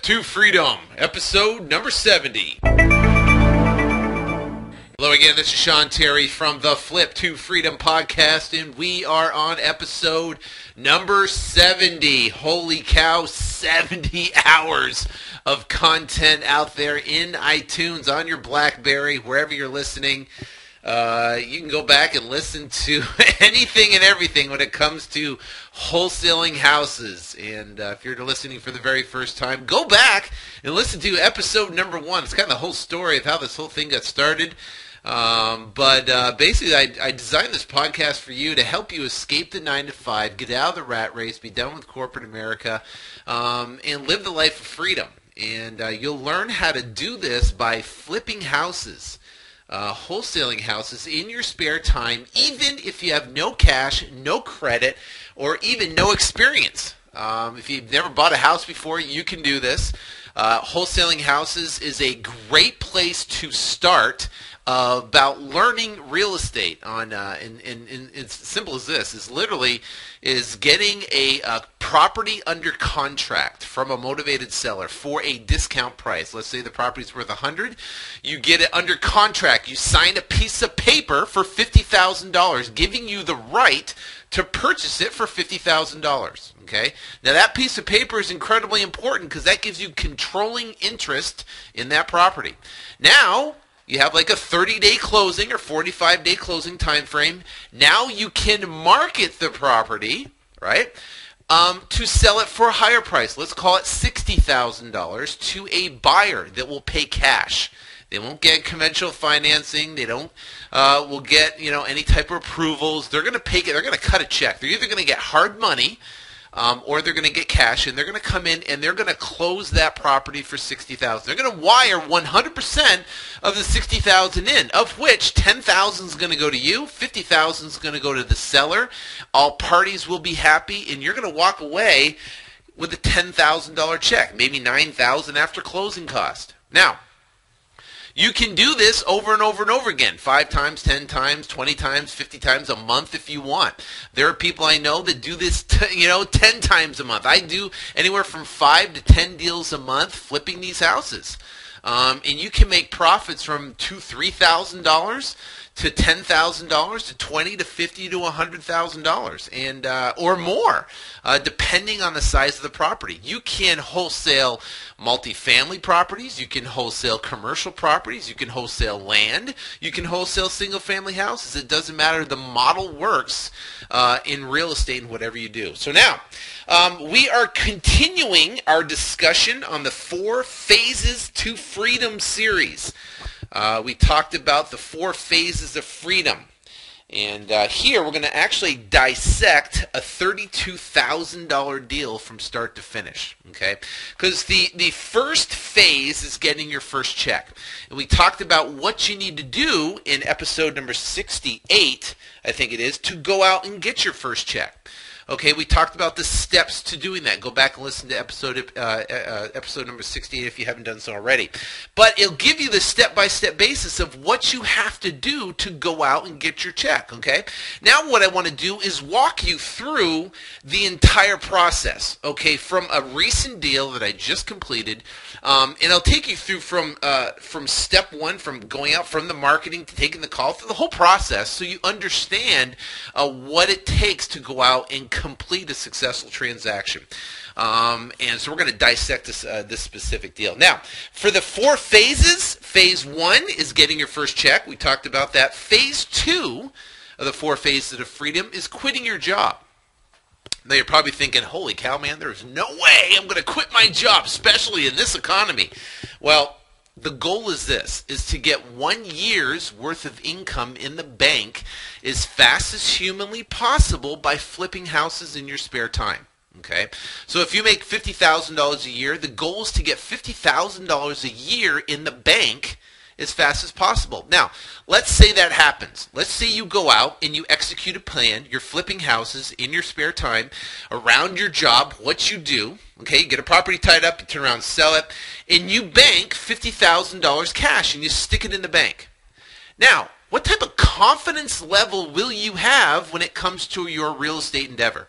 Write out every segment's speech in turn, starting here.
to Freedom, episode number 70. Hello again, this is Sean Terry from the Flip to Freedom podcast, and we are on episode number 70. Holy cow, 70 hours of content out there in iTunes, on your BlackBerry, wherever you're listening. You can go back and listen to anything and everything when it comes to wholesaling houses. And if you're listening for the very first time, go back and listen to episode number 1. It's kind of the whole story of how this whole thing got started. But basically, I designed this podcast for you to help you escape the 9-to-5, get out of the rat race, be done with corporate America, and live the life of freedom. And you'll learn how to do this by flipping houses. Wholesaling houses in your spare time, even if you have no cash, no credit, or even no experience. If you've never bought a house before, you can do this. Wholesaling houses is a great place to start about learning real estate. And it's simple as this: is getting a property under contract from a motivated seller for a discount price. Let's say the property's worth $100. You get it under contract. You sign a piece of paper for $50,000, giving you the right to purchase it for $50,000. Okay? Now that piece of paper is incredibly important because that gives you controlling interest in that property. Now you have like a 30-day closing or 45-day closing time frame. Now you can market the property, right, to sell it for a higher price. Let's call it $60,000 to a buyer that will pay cash. They won't get conventional financing. They don't will get any type of approvals. They're going to pay. They're going to cut a check. They're either going to get hard money, or they're going to get cash, and they're going to come in and they're going to close that property for $60,000. They're going to wire 100% of the $60,000 in, of which $10,000 is going to go to you, $50,000 is going to go to the seller. All parties will be happy, and you're going to walk away with a $10,000 check, maybe $9,000 after closing cost. Now, you can do this over and over and over again, 5 times, 10 times, 20 times, 50 times a month if you want. There are people I know that do this 10 times a month. I do anywhere from 5 to 10 deals a month flipping these houses. And you can make profits from $2,000, $3,000 to $10,000 to $20,000 to $50,000 to $100,000 and or more, depending on the size of the property. You can wholesale multifamily properties. You can wholesale commercial properties. You can wholesale land. You can wholesale single-family houses. It doesn't matter. The model works in real estate and whatever you do. So now, we are continuing our discussion on the 4 Phases to Freedom series. We talked about the 4 phases of freedom. And here we're going to actually dissect a $32,000 deal from start to finish. Okay? Because the first phase is getting your first check. And we talked about what you need to do in episode number 68, I think it is, to go out and get your first check. Okay, we talked about the steps to doing that. Go back and listen to episode number 68 if you haven't done so already. But it'll give you the step-by-step basis of what you have to do to go out and get your check, okay? Now what I want to do is walk you through the entire process, okay, from a recent deal that I just completed, and I'll take you through from step 1, from going out from the marketing to taking the call, through the whole process so you understand what it takes to go out and complete a successful transaction. And so we're going to dissect this specific deal. Now, for the 4 phases, phase 1 is getting your first check. We talked about that. Phase 2 of the 4 phases of freedom is quitting your job. Now you're probably thinking, holy cow, man, there's no way I'm going to quit my job, especially in this economy. Well, the goal is this, is to get 1 year's worth of income in the bank as fast as humanly possible by flipping houses in your spare time. Okay? So if you make $50,000 a year, the goal is to get $50,000 a year in the bank as fast as possible. Now, let's say that happens. Let's say you go out and you execute a plan. You're flipping houses in your spare time around your job, what you do. Okay, you get a property tied up, you turn around, sell it, and you bank $50,000 cash and you stick it in the bank. Now, what type of confidence level will you have when it comes to your real estate endeavor?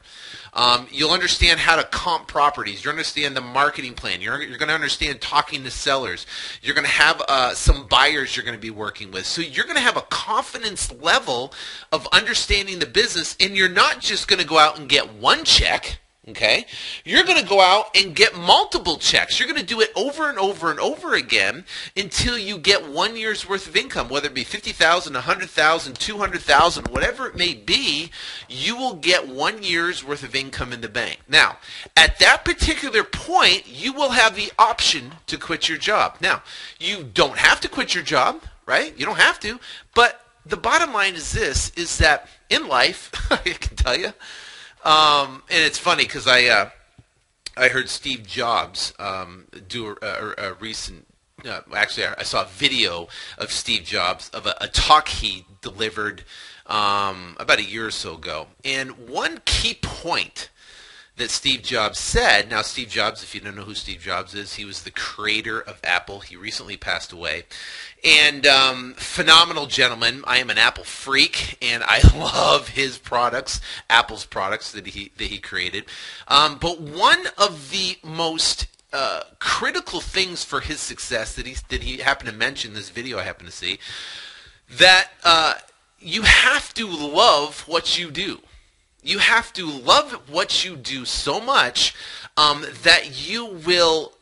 You'll understand how to comp properties. You'll understand the marketing plan. You're going to understand talking to sellers. You're going to have some buyers you're going to be working with. So you're going to have a confidence level of understanding the business, and you're not just going to go out and get one check. Okay, you're going to go out and get multiple checks. You're going to do it over and over and over again until you get 1 year's worth of income, whether it be $50,000, $100,000, $200,000, whatever it may be. You will get 1 year's worth of income in the bank. Now, at that particular point, you will have the option to quit your job. Now, you don't have to quit your job, right? You don't have to, but the bottom line is this: is that in life, I can tell you. And it's funny because I heard Steve Jobs do a recent. Actually, I saw a video of Steve Jobs of a talk he delivered about a year or so ago. And one key point that Steve Jobs said. Now, Steve Jobs, if you don't know who Steve Jobs is, he was the creator of Apple. He recently passed away. And phenomenal gentleman. I am an Apple freak, and I love his products, Apple's products that he created. But one of the most critical things for his success that he happened to mention in this video I happened to see, that you have to love what you do. You have to love what you do so much that you will.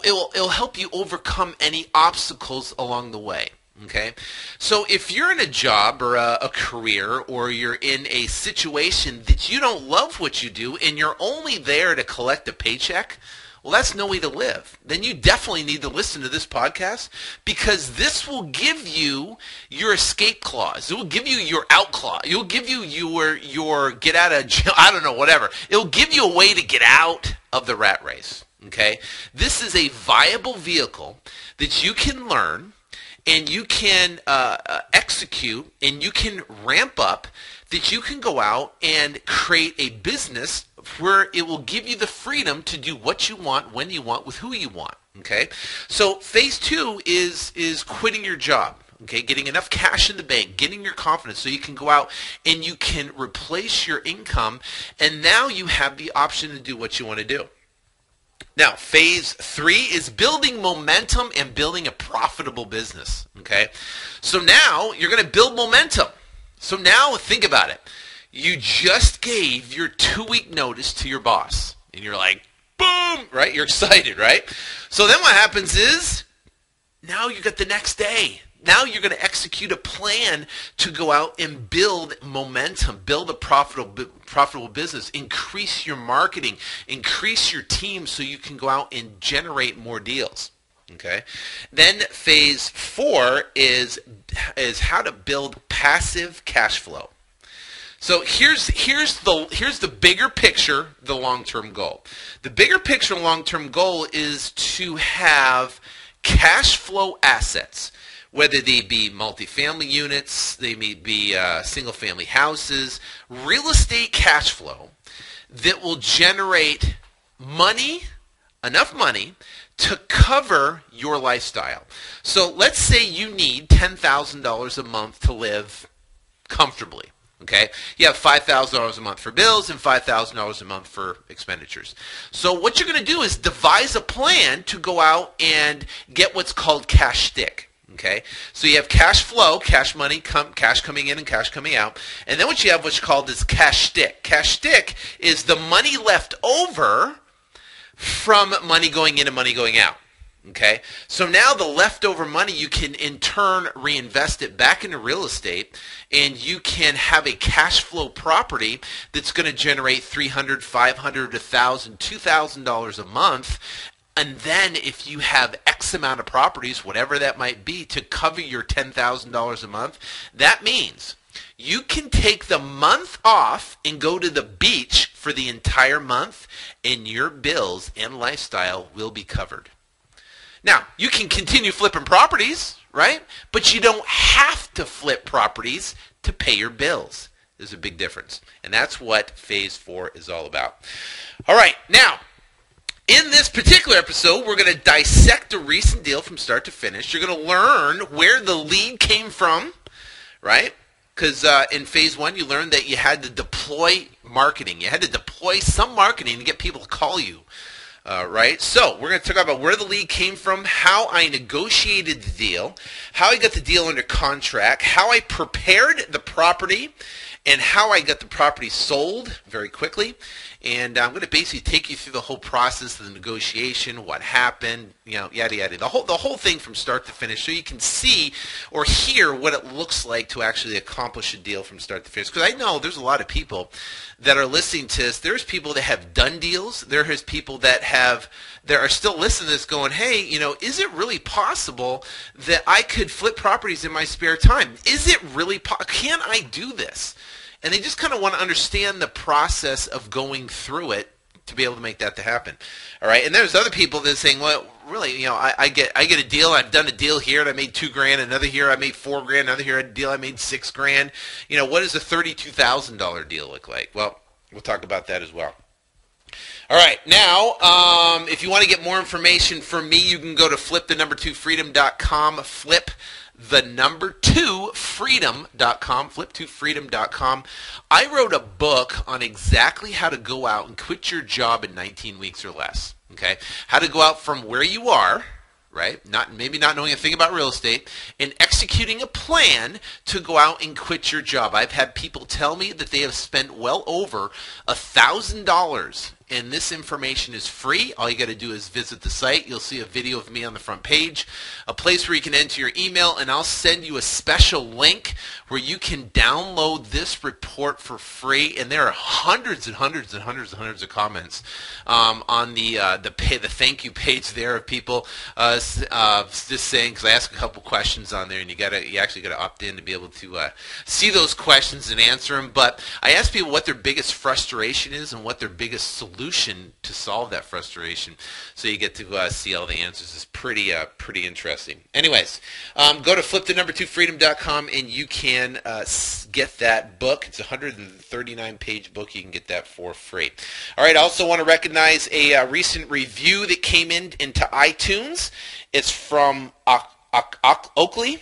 It'll help you overcome any obstacles along the way. Okay, so if you're in a job or a career, or you're in a situation that you don't love what you do and you're only there to collect a paycheck, well, that's no way to live. Then you definitely need to listen to this podcast, because this will give you your escape clause. It will give you your out clause. It will give you your get out of jail, I don't know, whatever. It will give you a way to get out of the rat race. Okay? This is a viable vehicle that you can learn and you can execute and you can ramp up, that you can go out and create a business where it will give you the freedom to do what you want, when you want, with who you want. Okay? So phase 2 is quitting your job. Okay, getting enough cash in the bank, getting your confidence so you can go out and you can replace your income, and now you have the option to do what you want to do. Now, phase 3 is building momentum and building a profitable business. Okay, so now you're going to build momentum. So now think about it. You just gave your 2-week notice to your boss, and you're like, boom, right? You're excited, right? So then what happens is, now you got the next day. Now you're going to execute a plan to go out and build momentum, build a profitable business, increase your marketing, increase your team so you can go out and generate more deals. Okay. Then phase 4 is how to build passive cash flow. So here's the bigger picture, the long-term goal. The bigger picture, long-term goal is to have cash flow assets, whether they be multifamily units, they may be single-family houses, real estate cash flow that will generate money, enough money, to cover your lifestyle. So let's say you need $10,000 a month to live comfortably. Okay, you have $5,000 a month for bills and $5,000 a month for expenditures. So what you're going to do is devise a plan to go out and get what's called cash stick. Okay, so you have cash flow, cash money, cash coming in and cash coming out, and then what you have what's called is cash stick. Cash stick is the money left over from money going in and money going out. Okay, so now the leftover money, you can in turn reinvest it back into real estate, and you can have a cash flow property that's going to generate $300, $500, $1,000, $2,000 a month. And then if you have X amount of properties, whatever that might be, to cover your $10,000 a month, that means you can take the month off and go to the beach for the entire month, and your bills and lifestyle will be covered. Now, you can continue flipping properties, right? But you don't have to flip properties to pay your bills. There's a big difference. And that's what phase 4 is all about. All right, now, in this particular episode, we're going to dissect a recent deal from start to finish. You're going to learn where the lead came from, right? because in phase one you learned that you had to deploy marketing. You had to deploy some marketing to get people to call you. Right? So we're going to talk about where the lead came from, how I negotiated the deal, how I got the deal under contract, how I prepared the property, and how I got the property sold very quickly. And I'm going to basically take you through the whole process of the negotiation, what happened, yada yada, the whole thing from start to finish, so you can see or hear what it looks like to actually accomplish a deal from start to finish. Because I know there's a lot of people that are listening to this. There's people that have done deals. There's people that are still listening to this, going, "Hey, is it really possible that I could flip properties in my spare time? Is it really? Can I do this?" And they just kind of want to understand the process of going through it to be able to make that to happen. All right. And there's other people that are saying, well, really, I get a deal. I've done a deal here and I made $2,000. Another here I made $4,000. Another here a deal I made $6,000. What does a $32,000 deal look like? Well, we'll talk about that as well. All right. Now, if you want to get more information from me, you can go to flip2freedom.com. Flip2freedom.com, flip2freedom.com. I wrote a book on exactly how to go out and quit your job in 19 weeks or less. Okay, how to go out from where you are, right? Maybe not knowing a thing about real estate, and executing a plan to go out and quit your job. I've had people tell me that they have spent well over $1,000. And this information is free. All you got to do is visit the site. You'll see a video of me on the front page, a place where you can enter your email, and I'll send you a special link where you can download this report for free. And there are hundreds and hundreds and hundreds and hundreds of comments on the thank you page there of people just saying, because I ask a couple questions on there, and you actually got to opt in to be able to see those questions and answer them. But I ask people what their biggest frustration is and what their biggest solution to solve that frustration, so you get to see all the answers. It's pretty interesting. Anyways, go to flip2freedom.com and you can get that book. It's a 139-page book. You can get that for free. All right. I also want to recognize a recent review that came into iTunes. It's from Oakley.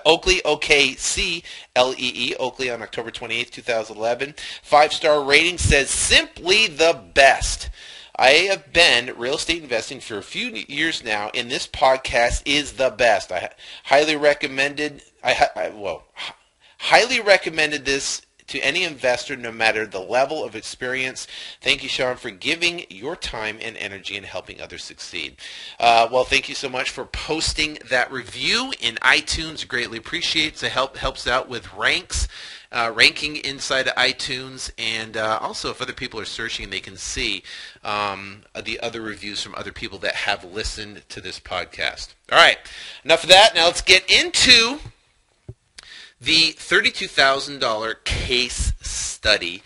Oakley, O-K-C-L-E-E, Oakley, on October 28th, 2011. 5-star rating, says, simply the best. I have been real estate investing for a few years now, and this podcast is the best. I highly recommended this to any investor, no matter the level of experience. Thank you, Sean, for giving your time and energy and helping others succeed. Well, thank you so much for posting that review in iTunes. Greatly appreciates. It helps out with ranking inside of iTunes, and also if other people are searching, they can see the other reviews from other people that have listened to this podcast. All right, enough of that. Now let's get into the $32,000 case study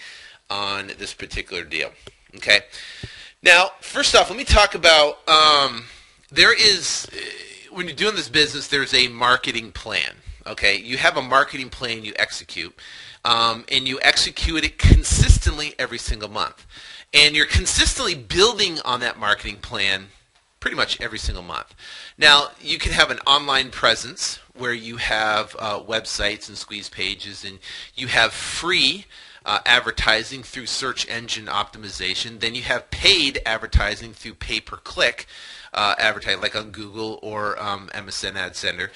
on this particular deal. Okay. Now, first off, let me talk about when you're doing this business, there's a marketing plan. Okay, you have a marketing plan you execute, and you execute it consistently every single month, and you're consistently building on that marketing plan pretty much every single month. Now, you can have an online presence where you have websites and squeeze pages, and you have free advertising through search engine optimization. Then you have paid advertising through pay-per-click advertising, like on Google or MSN Ad Sender.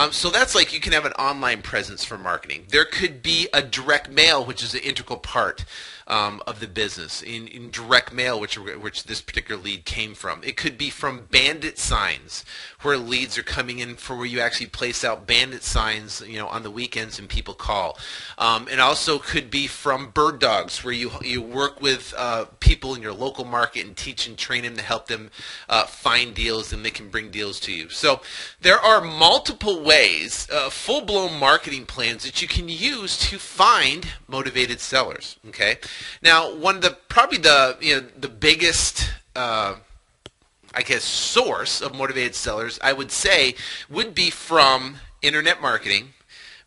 So that's like you can have an online presence for marketing. There could be a direct mail, which is an integral part of the business, in direct mail, which this particular lead came from. It could be from bandit signs, where leads are coming in for where you actually place out bandit signs, on the weekends and people call. It also could be from bird dogs, where you work with people in your local market and teach and train them to help them find deals, and they can bring deals to you. So there are multiple ways, full-blown marketing plans that you can use to find motivated sellers. Okay. Now, probably the biggest, source of motivated sellers, I would say, would be from internet marketing,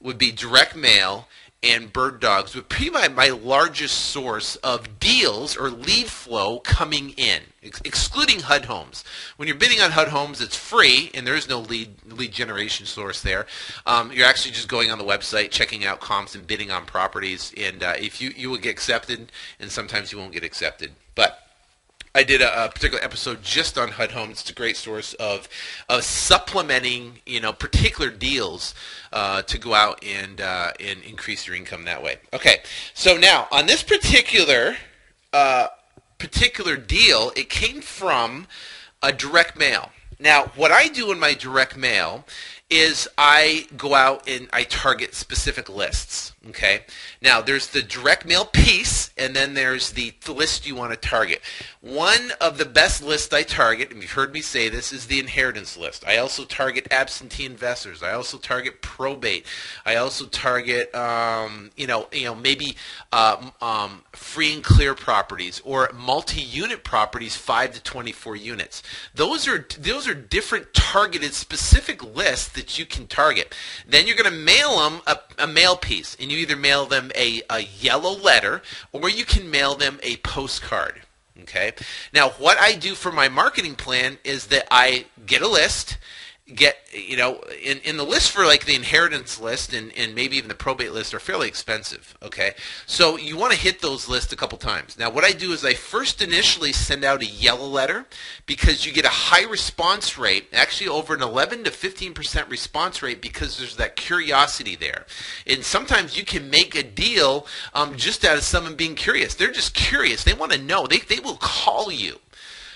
would be direct mail, and bird dogs would be my largest source of deals or lead flow coming in, excluding HUD homes. When you're bidding on HUD homes, it's free, and there is no lead generation source there. You're actually just going on the website, checking out comps, and bidding on properties. And if you will get accepted, and sometimes you won't get accepted. But I did a particular episode just on HUD homes. It's a great source of supplementing, particular deals to go out and increase your income that way. Okay, so now on this particular deal, it came from a direct mail. Now, what I do in my direct mail is I go out and I target specific lists. Okay. Now, there's the direct mail piece, and then there's the list you want to target. One of the best lists I target, and you've heard me say this, is the inheritance list. I also target absentee investors. I also target probate. I also target, maybe free and clear properties or multi-unit properties, 5 to 24 units. Those are different targeted specific lists that you can target. Then you're going to mail them a mail piece, and you either mail them a yellow letter or you can mail them a postcard. Okay. Now, what I do for my marketing plan is that I get a list, in the list for like the inheritance list and maybe even the probate list are fairly expensive. Okay. So you want to hit those lists a couple times. Now, what I do is I first initially send out a yellow letter because you get a high response rate, actually over an 11 to 15% response rate, because there's that curiosity there. And sometimes you can make a deal just out of someone being curious. They're just curious. They want to know. They will call you.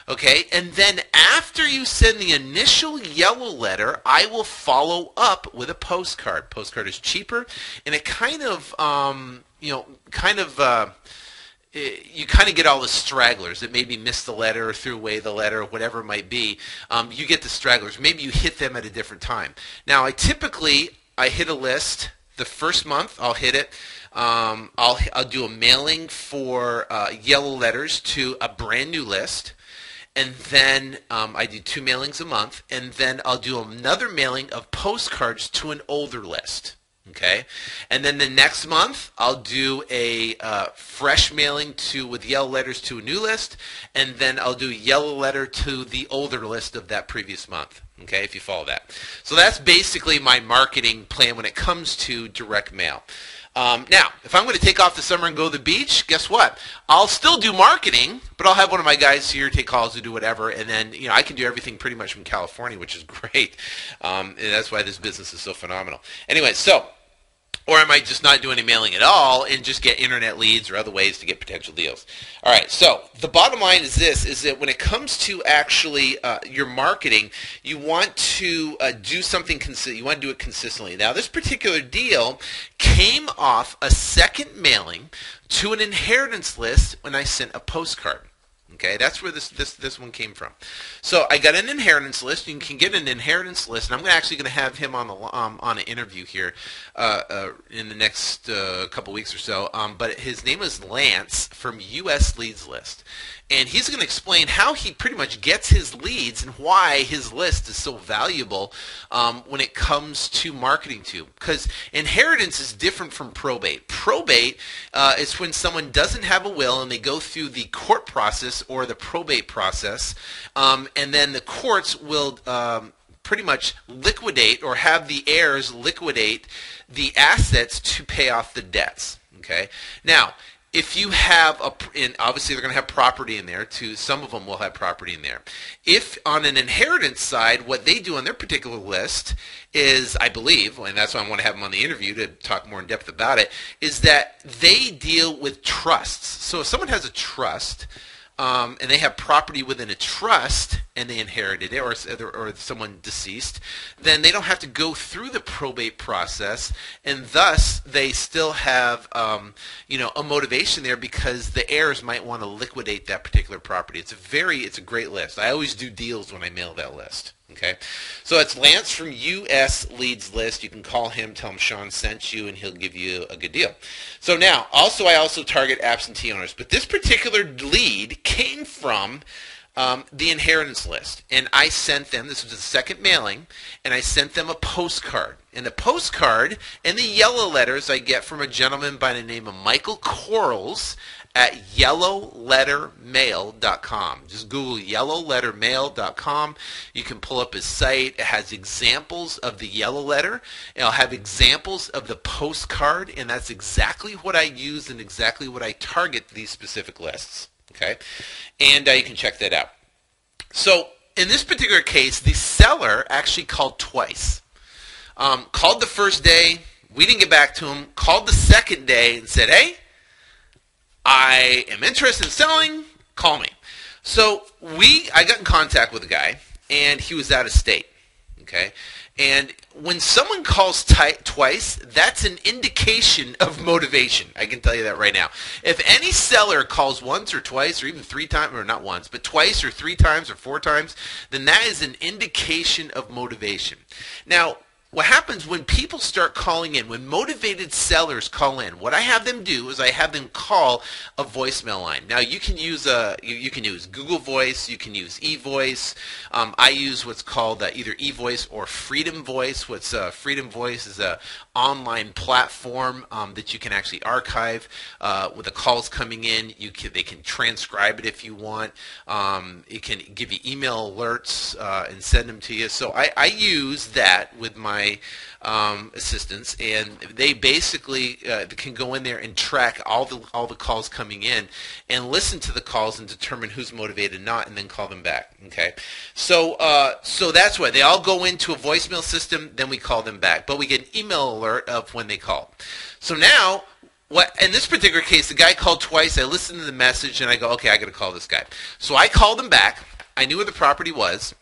Okay, and then after you send the initial yellow letter, I will follow up with a postcard. Postcard is cheaper, and it you kind of get all the stragglers that maybe missed the letter or threw away the letter or whatever it might be. You get the stragglers. Maybe you hit them at a different time. Now, I hit a list the first month. I'll hit it. I'll do a mailing for yellow letters to a brand new list. And then I do 2 mailings a month, and then I'll do another mailing of postcards to an older list. Okay, and then the next month I'll do a fresh mailing with yellow letters to a new list, and then I'll do a yellow letter to the older list of that previous month. Okay, if you follow that. So that's basically my marketing plan when it comes to direct mail. Now, if I'm going to take off the summer and go to the beach, guess what? I'll still do marketing, but I'll have one of my guys here take calls or do whatever, and then I can do everything pretty much from California, which is great. And that's why this business is so phenomenal. Anyway, or I might just not do any mailing at all and just get internet leads or other ways to get potential deals. All right, so the bottom line is this, is that when it comes to actually your marketing, you want to do something consistent. You want to do it consistently. Now, this particular deal came off a second mailing to an inheritance list when I sent a postcard. Okay, that's where this one came from. So I got an inheritance list. You can get an inheritance list, and I'm actually going to have him on an interview here in the next couple weeks or so. But his name is Lance from US Leads List, and he's going to explain how he pretty much gets his leads and why his list is so valuable when it comes to marketing to. Because inheritance is different from probate. Probate is when someone doesn't have a will and they go through the court process or the probate process, and then the courts will pretty much liquidate or have the heirs liquidate the assets to pay off the debts. Okay, now, if you have and obviously they're going to have property in there too. Some of them will have property in there. If on an inheritance side, what they do on their particular list is, I believe, and that's why I want to have them on the interview to talk more in depth about it, is that they deal with trusts. So if someone has a trust, and they have property within a trust and they inherited it, or someone deceased, then they don't have to go through the probate process, and thus they still have a motivation there because the heirs might want to liquidate that particular property. It's a great list. I always do deals when I mail that list. Okay, so it's Lance from US Leads List. You can call him, tell him Sean sent you, and he'll give you a good deal. So now, I also target absentee owners, but this particular lead came from the inheritance list. And I sent them, this was the second mailing, and I sent them a postcard. And the postcard and the yellow letters I get from a gentleman by the name of Michael Corals at yellowlettermail.com. Just Google yellowlettermail.com. You can pull up his site. It has examples of the yellow letter. It'll have examples of the postcard, and that's exactly what I use and exactly what I target these specific lists. Okay, and you can check that out. So in this particular case, the seller actually called twice. Called the first day, we didn't get back to him. Called the second day and said, hey, I am interested in selling, call me. So I got in contact with the guy, and he was out of state. Okay, and when someone calls twice, that's an indication of motivation. I can tell you that right now. If any seller calls once or twice or even three times, or not once, but twice or three times or four times, then that is an indication of motivation. Now, what happens when people start calling in, when motivated sellers call in, what I have them do is I have them call a voicemail line. Now you can use you can use Google Voice, you can use eVoice. I use what's called either eVoice or Freedom Voice. Freedom Voice is a online platform that you can actually archive with the calls coming in. They can transcribe it if you want. It can give you email alerts and send them to you. So I use that with my assistants, and they basically can go in there and track all the calls coming in and listen to the calls and determine who's motivated or not, and then call them back. Okay, so that's why they all go into a voicemail system, then we call them back, but we get an email alert of when they call. So now, in this particular case, the guy called twice. I listened to the message and I go, okay, I got to call this guy. So I called him back. I knew where the property was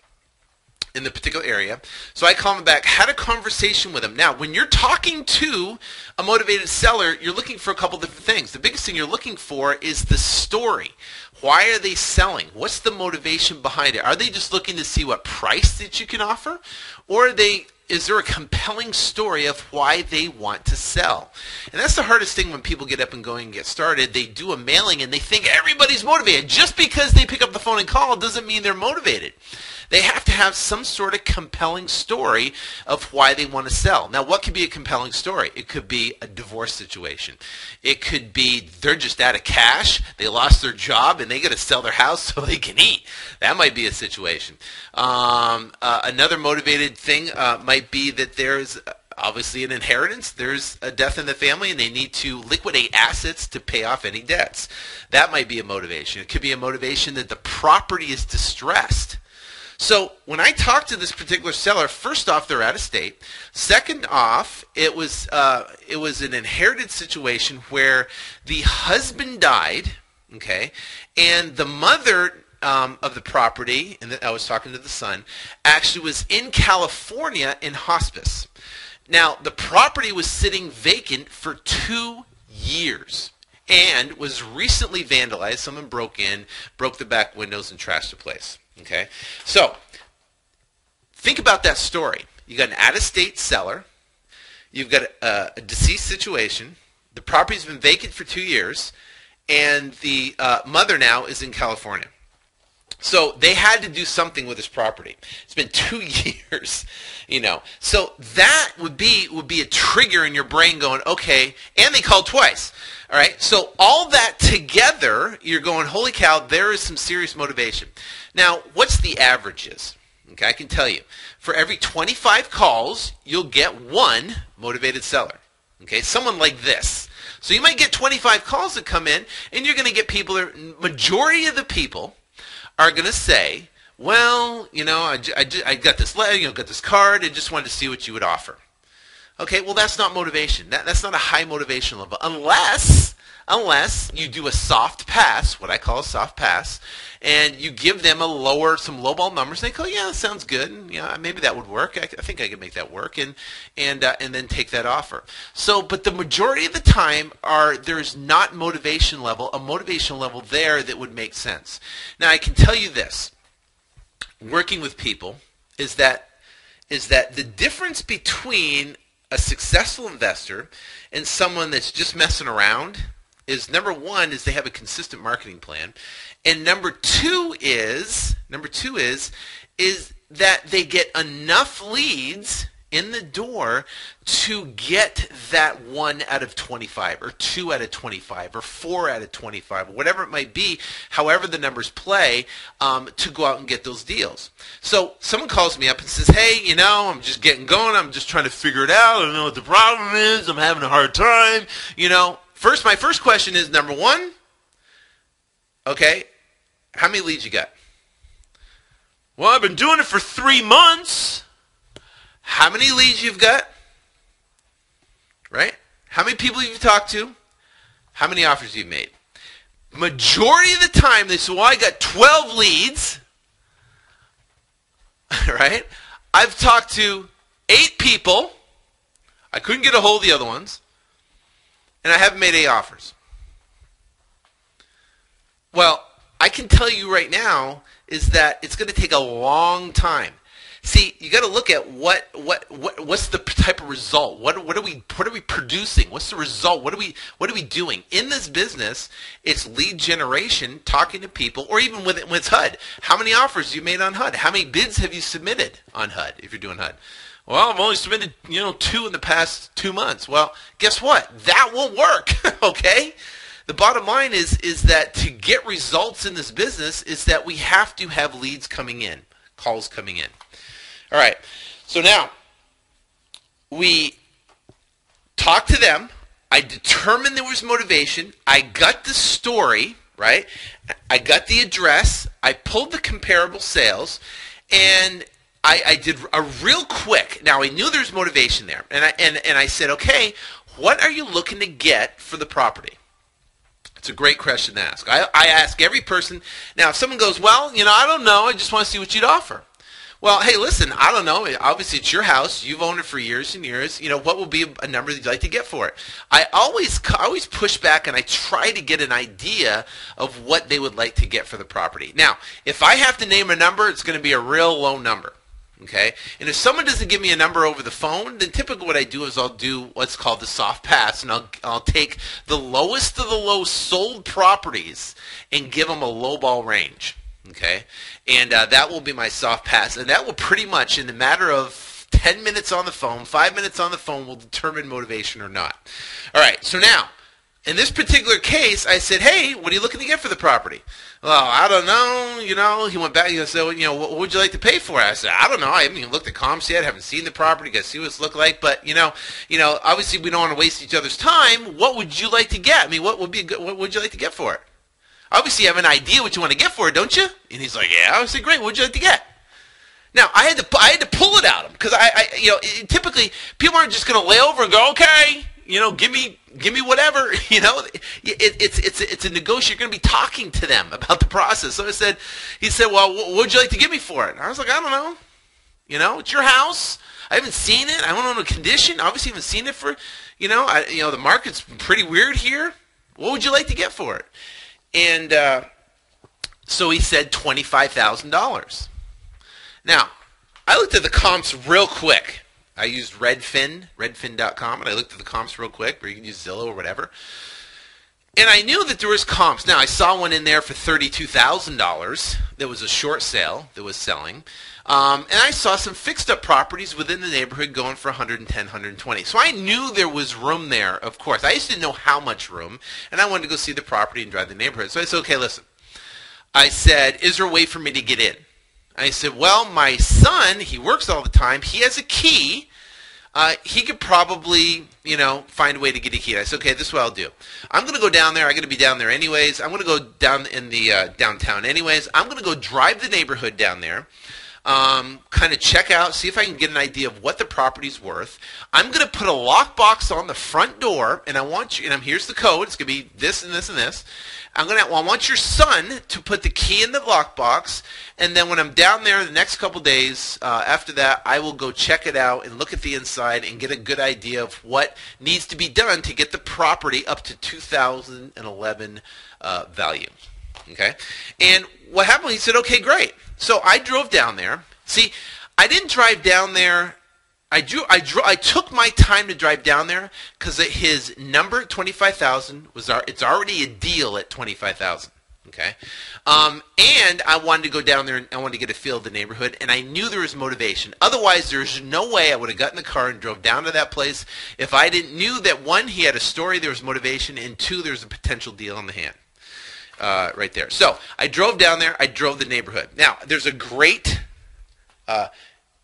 in the particular area. So I called him back, had a conversation with him. Now, when you're talking to a motivated seller, you're looking for a couple different things. The biggest thing you're looking for is the story. Why are they selling? What's the motivation behind it? Are they just looking to see what price that you can offer? Or is there a compelling story of why they want to sell? And that's the hardest thing when people get up and going and get started. They do a mailing and they think everybody's motivated. Just because they pick up the phone and call doesn't mean they're motivated. They have to have some sort of compelling story of why they want to sell. Now, what could be a compelling story? It could be a divorce situation. It could be they're just out of cash, they lost their job, and they got to sell their house so they can eat. That might be a situation. Another motivated thing might be that there's obviously an inheritance. There's a death in the family, and they need to liquidate assets to pay off any debts. That might be a motivation. It could be a motivation that the property is distressed. So when I talked to this particular seller, first off, they're out of state. Second off, it was an inherited situation where the husband died, okay, and the mother of the property, and I was talking to the son, actually was in California in hospice. Now, the property was sitting vacant for 2 years and was recently vandalized. Someone broke in, broke the back windows, and trashed the place. Okay, so think about that story. You got an out-of-state seller. You've got a deceased situation. The property's been vacant for 2 years, and the mother now is in California. So they had to do something with this property. It's been 2 years, you know. So that would be a trigger in your brain going, okay, and they called twice. All right, so all that together, you're going, holy cow, there is some serious motivation. Now, what's the averages? Okay, I can tell you. For every 25 calls, you'll get one motivated seller. Okay, someone like this. So you might get 25 calls that come in, and you're going to get people, majority of the people are going to say, well, you know, I got this letter, you know, got this card, and just wanted to see what you would offer. Okay, well, that's not motivation. That's not a high motivation level, unless you do a soft pass, what I call a soft pass, and you give them some lowball numbers. And they go, yeah, that sounds good. And, yeah, maybe that would work. I think I could make that work, and then take that offer. So, but the majority of the time there's not a motivation level there that would make sense. Now, I can tell you this: working with people is that the difference between a successful investor and someone that's just messing around is number one is they have a consistent marketing plan, and number two is that they get enough leads in the door to get that 1 out of 25 or 2 out of 25 or 4 out of 25 or whatever it might be, however the numbers play, to go out and get those deals. So someone calls me up and says, hey, I'm just getting going. I'm just trying to figure it out. I don't know what the problem is. I'm having a hard time. My first question is, number one, okay, how many leads you got? Well, I've been doing it for 3 months. How many leads you've got? Right? How many people you've talked to? How many offers you've made? Majority of the time, they say, well, I got 12 leads. Right? I've talked to 8 people. I couldn't get a hold of the other ones. And I haven't made any offers. Well, I can tell you right now is that it's going to take a long time. See, you got to look at what's the type of result. What are we producing? What's the result? What are we doing in this business? It's lead generation, talking to people, or even with HUD. How many offers you made on HUD? How many bids have you submitted on HUD if you're doing HUD? Well, I've only submitted 2 in the past 2 months. Well, guess what? That won't work. Okay. The bottom line is that to get results in this business is that we have to have leads coming in, calls coming in. All right, so now we talked to them. I determined there was motivation. I got the story, right? I got the address. I pulled the comparable sales, and I did a real quick. Now, I knew there's motivation there, and I said, okay, what are you looking to get for the property? It's a great question to ask. I ask every person. Now, if someone goes, well, I don't know. I just want to see what you'd offer. Well, hey, listen, I don't know. Obviously, it's your house. You've owned it for years and years. What will be a number that you'd like to get for it? I always push back, and I try to get an idea of what they would like to get for the property. Now, if I have to name a number, it's going to be a real low number. Okay? And if someone doesn't give me a number over the phone, then typically what I do is I'll do what's called the soft pass, and I'll take the lowest of the low sold properties and give them a lowball range. Okay, and that will be my soft pass, and that will pretty much, in the matter of 10 minutes on the phone, 5 minutes on the phone, will determine motivation or not. All right, so now, in this particular case, I said, hey, what are you looking to get for the property? Well, I don't know, he went back and said, what would you like to pay for it? I said, I don't know, I haven't even looked at comps yet, haven't seen the property, got to see what it's look like, but, obviously we don't want to waste each other's time. What would you like to get? I mean, what would you like to get for it? Obviously, you have an idea what you want to get for it, don't you? And he's like, yeah. I said, great. What would you like to get? Now, I had to pull it out of him because typically people aren't just going to lay over and go, okay, give me whatever. It's a negotiation. You're going to be talking to them about the process. So he said, well, what would you like to give me for it? And I was like, I don't know. It's your house. I haven't seen it. I don't know the condition. Obviously, I haven't seen it for, the market's pretty weird here. What would you like to get for it? And so he said $25,000. Now, I looked at the comps real quick. I used redfin.com, and I looked at the comps real quick, or you can use Zillow or whatever. And I knew that there was comps. Now, I saw one in there for $32,000. There was a short sale that was selling. And I saw some fixed-up properties within the neighborhood going for $110,000, $120,000. So I knew there was room there, of course. I just didn't know how much room, and I wanted to go see the property and drive the neighborhood. So I said, okay, listen. I said, is there a way for me to get in? I said, well, my son, he works all the time. He has a key. He could probably, find a way to get a key. I said, okay, this is what I'll do. I'm going to go down there. I'm going to be down there anyways. I'm going to go down in the downtown anyways. I'm going to go drive the neighborhood down there. Kind of check out, see if I can get an idea of what the property's worth. I'm going to put a lockbox on the front door, and I want you, and here's the code. It's going to be this and this and this. I want your son to put the key in the lockbox, and then when I'm down there the next couple days, after that, I will go check it out and look at the inside and get a good idea of what needs to be done to get the property up to 2011 value. Okay? And what happened, he said, okay, great. So I drove down there. See, I didn't drive down there I took my time to drive down there because his number at 25,000 it's already a deal at 25,000. Okay, and I wanted to go down there and I wanted to get a feel of the neighborhood, and I knew there was motivation. Otherwise, there's no way I would have gotten in the car and drove down to that place if I didn't knew that one, he had a story, there was motivation, and two, there's a potential deal on the hand. Right there. So I drove down there. I drove the neighborhood. Now, there's a great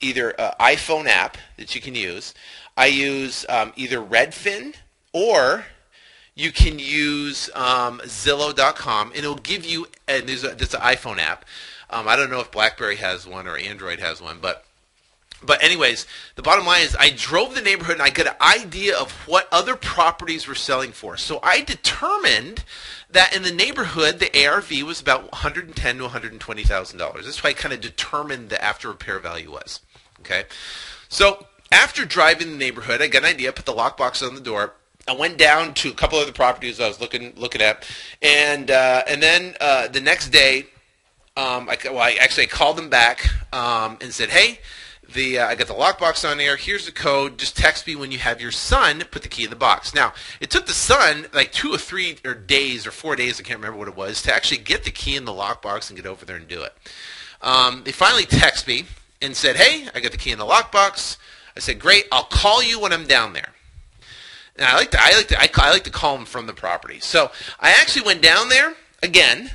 either iPhone app that you can use. I use either Redfin or you can use Zillow.com, and it'll give you, and there's an iPhone app. I don't know if BlackBerry has one or Android has one, but anyways, the bottom line is I drove the neighborhood and I got an idea of what other properties were selling for. So I determined that in the neighborhood, the ARV was about $110,000 to $120,000. That's why I kind of determined the after repair value was. Okay, so after driving the neighborhood, I got an idea. Put the lockbox on the door. I went down to a couple other properties I was looking at, and then the next day, I called them back and said, hey. I got the lockbox on there. Here's the code. Just text me when you have your son put the key in the box. Now, it took the son like 2 or 3 days or 4 days, I can't remember what it was, to actually get the key in the lockbox and get over there and do it. They finally text me and said, hey, I got the key in the lockbox. I said, great. I'll call you when I'm down there. And I like to call them from the property. So I actually went down there again,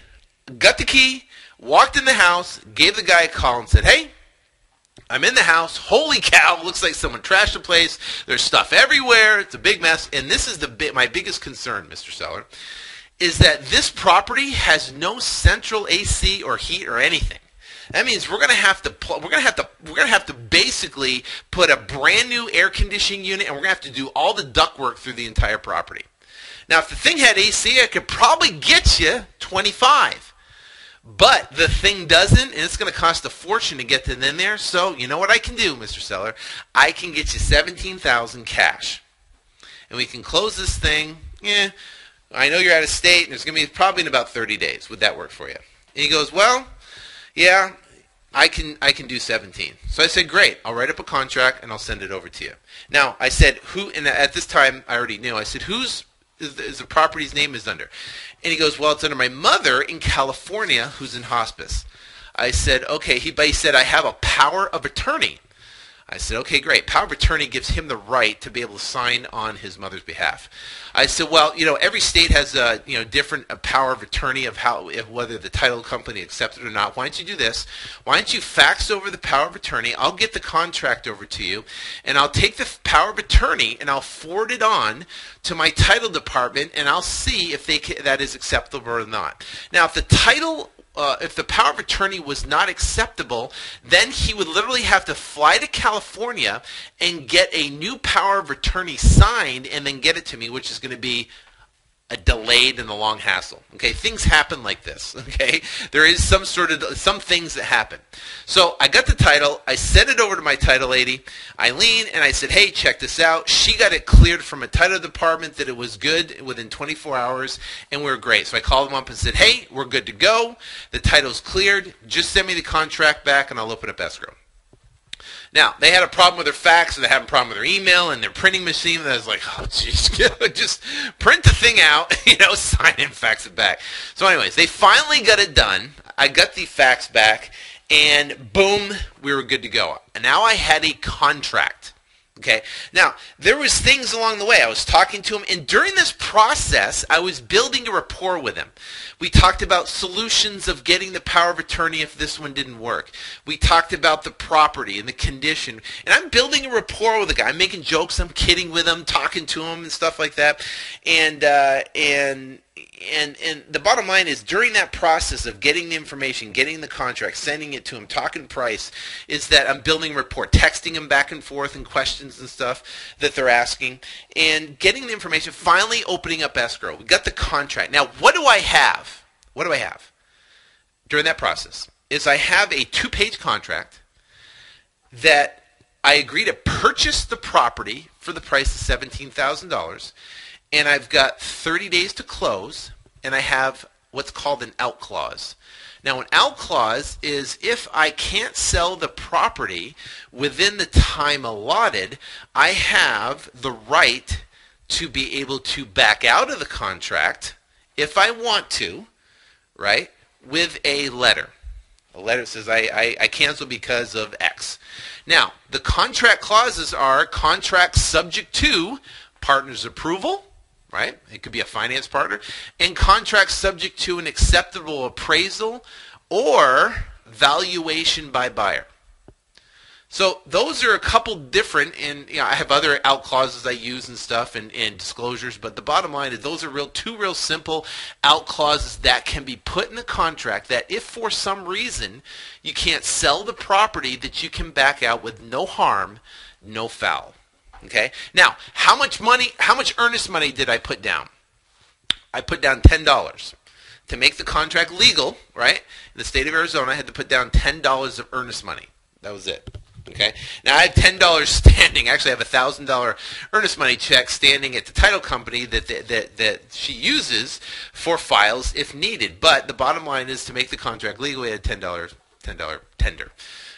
got the key, walked in the house, gave the guy a call and said, hey, I'm in the house. Holy cow, looks like someone trashed the place. There's stuff everywhere. It's a big mess. And this is my biggest concern, Mr. Seller, is that this property has no central AC or heat or anything. That means we're going to have to basically put a brand new air conditioning unit, and we're going to have to do all the ductwork through the entire property. Now, if the thing had AC, I could probably get you 25. But the thing doesn't, and it's going to cost a fortune to get it in there. So you know what I can do, Mr. Seller? I can get you $17,000 cash, and we can close this thing. Yeah, I know you're out of state, and it's going to be probably in about 30 days. Would that work for you? And he goes, well, yeah, I can do 17. So I said, great. I'll write up a contract and I'll send it over to you. Now I said, who? And at this time I already knew. I said, who's is the property's name is under? And he goes, well, it's under my mother in California who's in hospice. I said, okay. But he said, I have a power of attorney. I said, okay, great. Power of attorney gives him the right to be able to sign on his mother's behalf. I said, well, every state has a different power of attorney of whether the title company accepts it or not. Why don't you do this? Why don't you fax over the power of attorney? I'll get the contract over to you, and I'll take the power of attorney and I'll forward it on to my title department, and I'll see if that is acceptable or not. Now, if the power of attorney was not acceptable, then he would literally have to fly to California and get a new power of attorney signed and then get it to me, which is going to be a delayed and a long hassle. Okay, things happen like this. Okay, there is some things that happen. So I got the title. I sent it over to my title lady, Eileen, and I said, hey, check this out. She got it cleared from a title department that it was good within 24 hours, and we were great. So I called them up and said, hey, we're good to go. The title's cleared. Just send me the contract back, and I'll open up escrow. Now, they had a problem with their fax, and they had a problem with their email and their printing machine. And I was like, oh, jeez, just print the thing out, sign it and fax it back. So anyways, they finally got it done. I got the fax back, and boom, we were good to go. And now I had a contract. Okay. Now, there was things along the way. I was talking to him, and during this process, I was building a rapport with him. We talked about solutions of getting the power of attorney if this one didn't work. We talked about the property and the condition, and I'm building a rapport with the guy. I'm making jokes. I'm kidding with him, talking to him and stuff like that. And the bottom line is, during that process of getting the information, getting the contract, sending it to him, talking price, is that I'm building a rapport, texting him back and forth and questions and stuff that they're asking, and getting the information, finally opening up escrow. We got the contract. Now, what do I have? What do I have during that process? Is I have a 2-page contract that I agree to purchase the property for the price of $17,000, and I've got 30 days to close, and I have what's called an out clause. Now, an out clause is if I can't sell the property within the time allotted, I have the right to be able to back out of the contract if I want to, right, with a letter. A letter says I cancel because of X. Now, the contract clauses are contracts subject to partner's approval, right? It could be a finance partner, and contracts subject to an acceptable appraisal or valuation by buyer. So those are a couple different, and I have other out clauses I use and stuff and disclosures, but the bottom line is those are two real simple out clauses that can be put in the contract that if for some reason you can't sell the property, that you can back out with no harm, no foul. Okay? Now, how much earnest money did I put down? I put down $10. To make the contract legal, right, in the state of Arizona, I had to put down $10 of earnest money. That was it. Okay. Now I have $10 standing. Actually, I have a $1,000 earnest money check standing at the title company that she uses for files if needed. But the bottom line is to make the contract legal, we had $10 tender.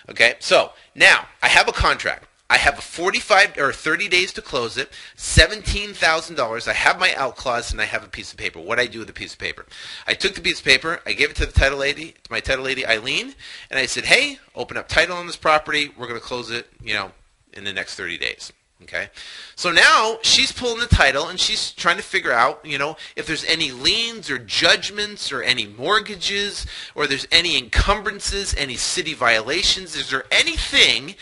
Okay. So now I have a contract. I have a 45 or 30 days to close it, $17,000. I have my out clause, and I have a piece of paper. What I do with the piece of paper? I took the piece of paper, I gave it to the title lady, to my title lady Eileen, and I said, "Hey, open up title on this property. We're going to close it, in the next 30 days." Okay. So now she's pulling the title, and she's trying to figure out, if there's any liens or judgments or any mortgages, or there's any encumbrances, any city violations. Is there anything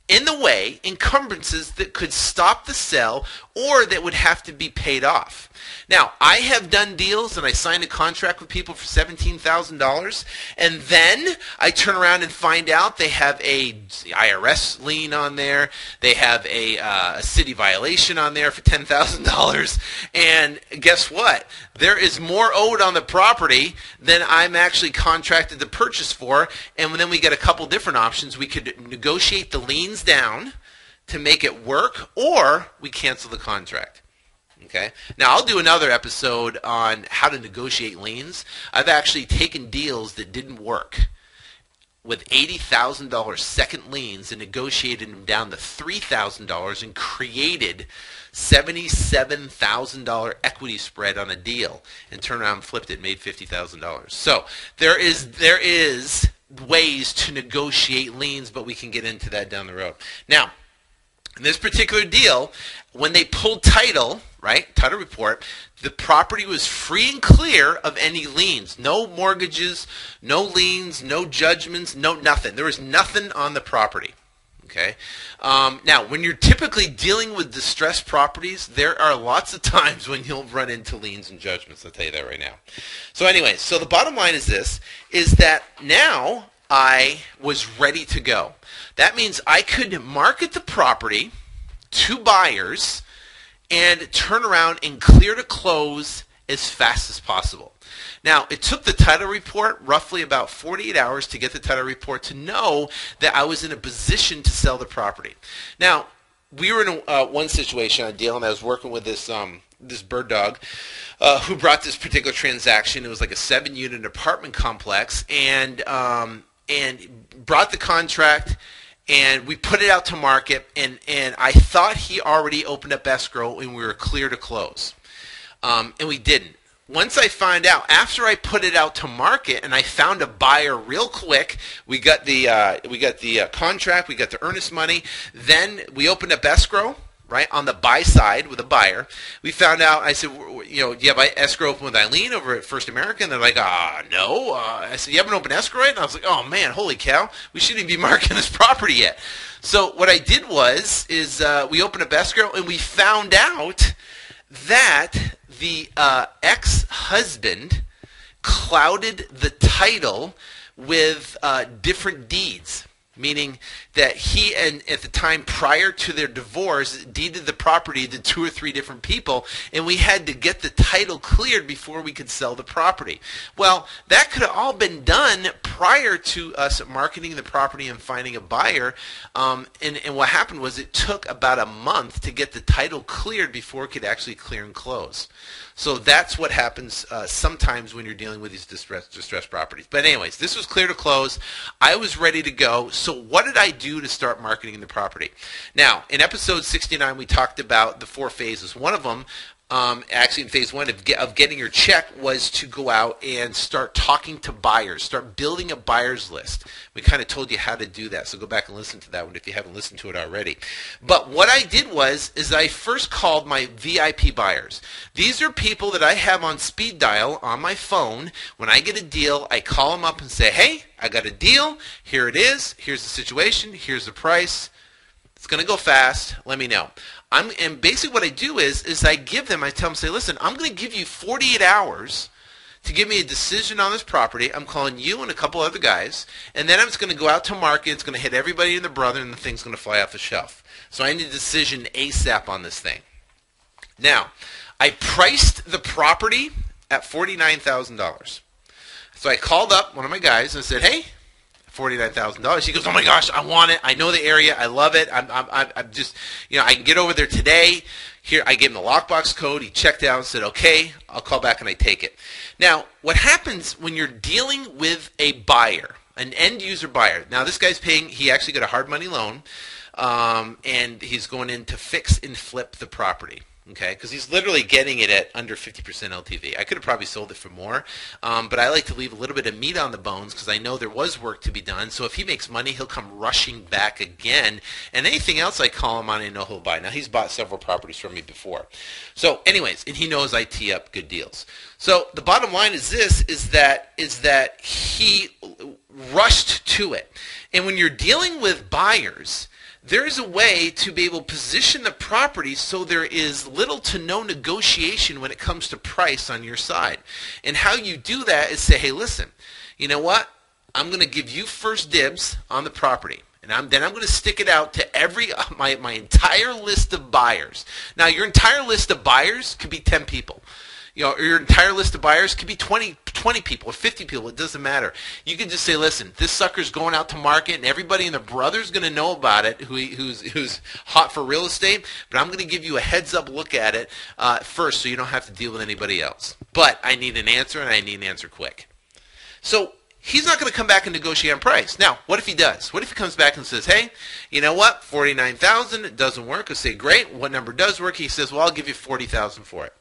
in the way, encumbrances that could stop the sale or that would have to be paid off? Now, I have done deals and I signed a contract with people for $17,000, and then I turn around and find out they have a IRS lien on there, they have a city violation on there for $10,000, and guess what? There is more owed on the property than I'm actually contracted to purchase for, and then we get a couple different options. We could negotiate the liens down to make it work, or we cancel the contract. Okay. Now, I'll do another episode on how to negotiate liens. I've actually taken deals that didn't work with $80,000 second liens and negotiated them down to $3,000 and created $77,000 equity spread on a deal and turned around and flipped it and made $50,000. So there is ways to negotiate liens, but we can get into that down the road. Now, in this particular deal, when they pulled title, right, title report, the property was free and clear of any liens. No mortgages, no liens, no judgments, no nothing. There was nothing on the property. Okay. Now, when you're typically dealing with distressed properties, there are lots of times when you'll run into liens and judgments. I'll tell you that right now. So anyway, so the bottom line is this, is that now I was ready to go. That means I could market the property to buyers and turn around and clear to close as fast as possible. Now, it took the title report roughly about 48 hours to get the title report to know that I was in a position to sell the property. Now, we were in one situation on a deal, and I was working with this bird dog who brought this particular transaction. It was like a 7-unit apartment complex, and brought the contract, and we put it out to market, and I thought he already opened up escrow and we were clear to close, and we didn't. Once I find out, after I put it out to market and I found a buyer real quick, we got the contract, we got the earnest money, then we opened up escrow, right, on the buy side with a buyer. We found out, I said, do you have escrow open with Eileen over at First American? They're like, no. I said, you haven't opened escrow yet? And I was like, oh man, holy cow, we shouldn't even be marketing this property yet. So what I did is we opened up escrow, and we found out that the ex-husband clouded the title with different deeds. Meaning that he, and at the time prior to their divorce, deeded the property to 2 or 3 different people, and we had to get the title cleared before we could sell the property. Well, that could have all been done prior to us marketing the property and finding a buyer, and what happened was it took about a month to get the title cleared before it could actually clear and close. So that's what happens sometimes when you're dealing with these distressed properties. But anyways, this was clear to close. I was ready to go. So what did I do to start marketing the property? Now, in episode 69, we talked about the 4 phases. One of them, actually in phase 1 of getting your check, was to go out and start talking to buyers, start building a buyer's list. We kind of told you how to do that, so go back and listen to that one if you haven't listened to it already. But what I did is I first called my VIP buyers. These are people that I have on speed dial on my phone. When I get a deal, I call them up and say, hey, I got a deal. Here it is. Here's the situation. Here's the price. It's going to go fast. Let me know. And basically what I do is I tell them, say, listen, I'm going to give you 48 hours to give me a decision on this property. I'm calling you and a couple other guys, and then I'm just going to go out to market. It's going to hit everybody and their brother, and the thing's going to fly off the shelf. So I need a decision ASAP on this thing. Now, I priced the property at $49,000. So I called up one of my guys and said, hey, $49,000. He goes, oh my gosh, I want it. I know the area. I love it. I'm just, I can get over there today. Here, I gave him the lockbox code. He checked out and said, okay, I'll call back and I take it. Now, what happens when you're dealing with a buyer, an end user buyer? Now, this guy's paying, he actually got a hard money loan, and he's going in to fix and flip the property. Okay, because he's literally getting it at under 50% LTV. I could have probably sold it for more, but I like to leave a little bit of meat on the bones because I know there was work to be done. So if he makes money, he'll come rushing back again. And anything else I call him on, I know he'll buy. Now, he's bought several properties from me before. So anyways, and he knows I tee up good deals. So the bottom line is this, is that he rushed to it. And when you're dealing with buyers, there is a way to be able to position the property so there is little to no negotiation when it comes to price on your side. And how you do that is say, hey, listen, you know what? I'm going to give you first dibs on the property. And then I'm going to stick it out to my entire list of buyers. Now, your entire list of buyers could be 10 people. Or your entire list of buyers could be 20 people or 50 people. It doesn't matter. You can just say, listen, this sucker's going out to market, and everybody and their brother's going to know about it who's hot for real estate, but I'm going to give you a heads-up look at it first so you don't have to deal with anybody else. But I need an answer, and I need an answer quick. So he's not going to come back and negotiate on price. Now, what if he does? What if he comes back and says, hey, you know what, $49,000, it doesn't work. I say, great, what number does work? He says, well, I'll give you $40,000 for it.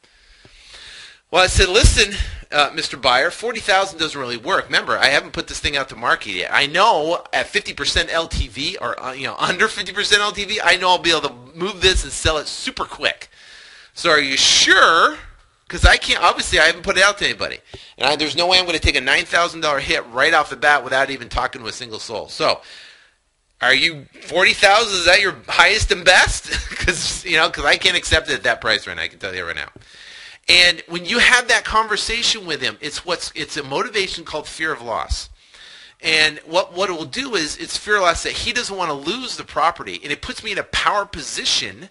Well, I said, listen, Mr. Buyer, $40,000 doesn't really work. Remember, I haven't put this thing out to market yet. I know at 50% LTV or under 50% LTV, I know I'll be able to move this and sell it super quick. So are you sure? Because I can't. Obviously, I haven't put it out to anybody, and there's no way I'm going to take a $9,000 hit right off the bat without even talking to a single soul. So, are you 40,000? Is that your highest and best? Because I can't accept it at that price right now. I can tell you right now. And when you have that conversation with him, it's a motivation called fear of loss. And what it will do is it's fear of loss that he doesn't want to lose the property. And it puts me in a power position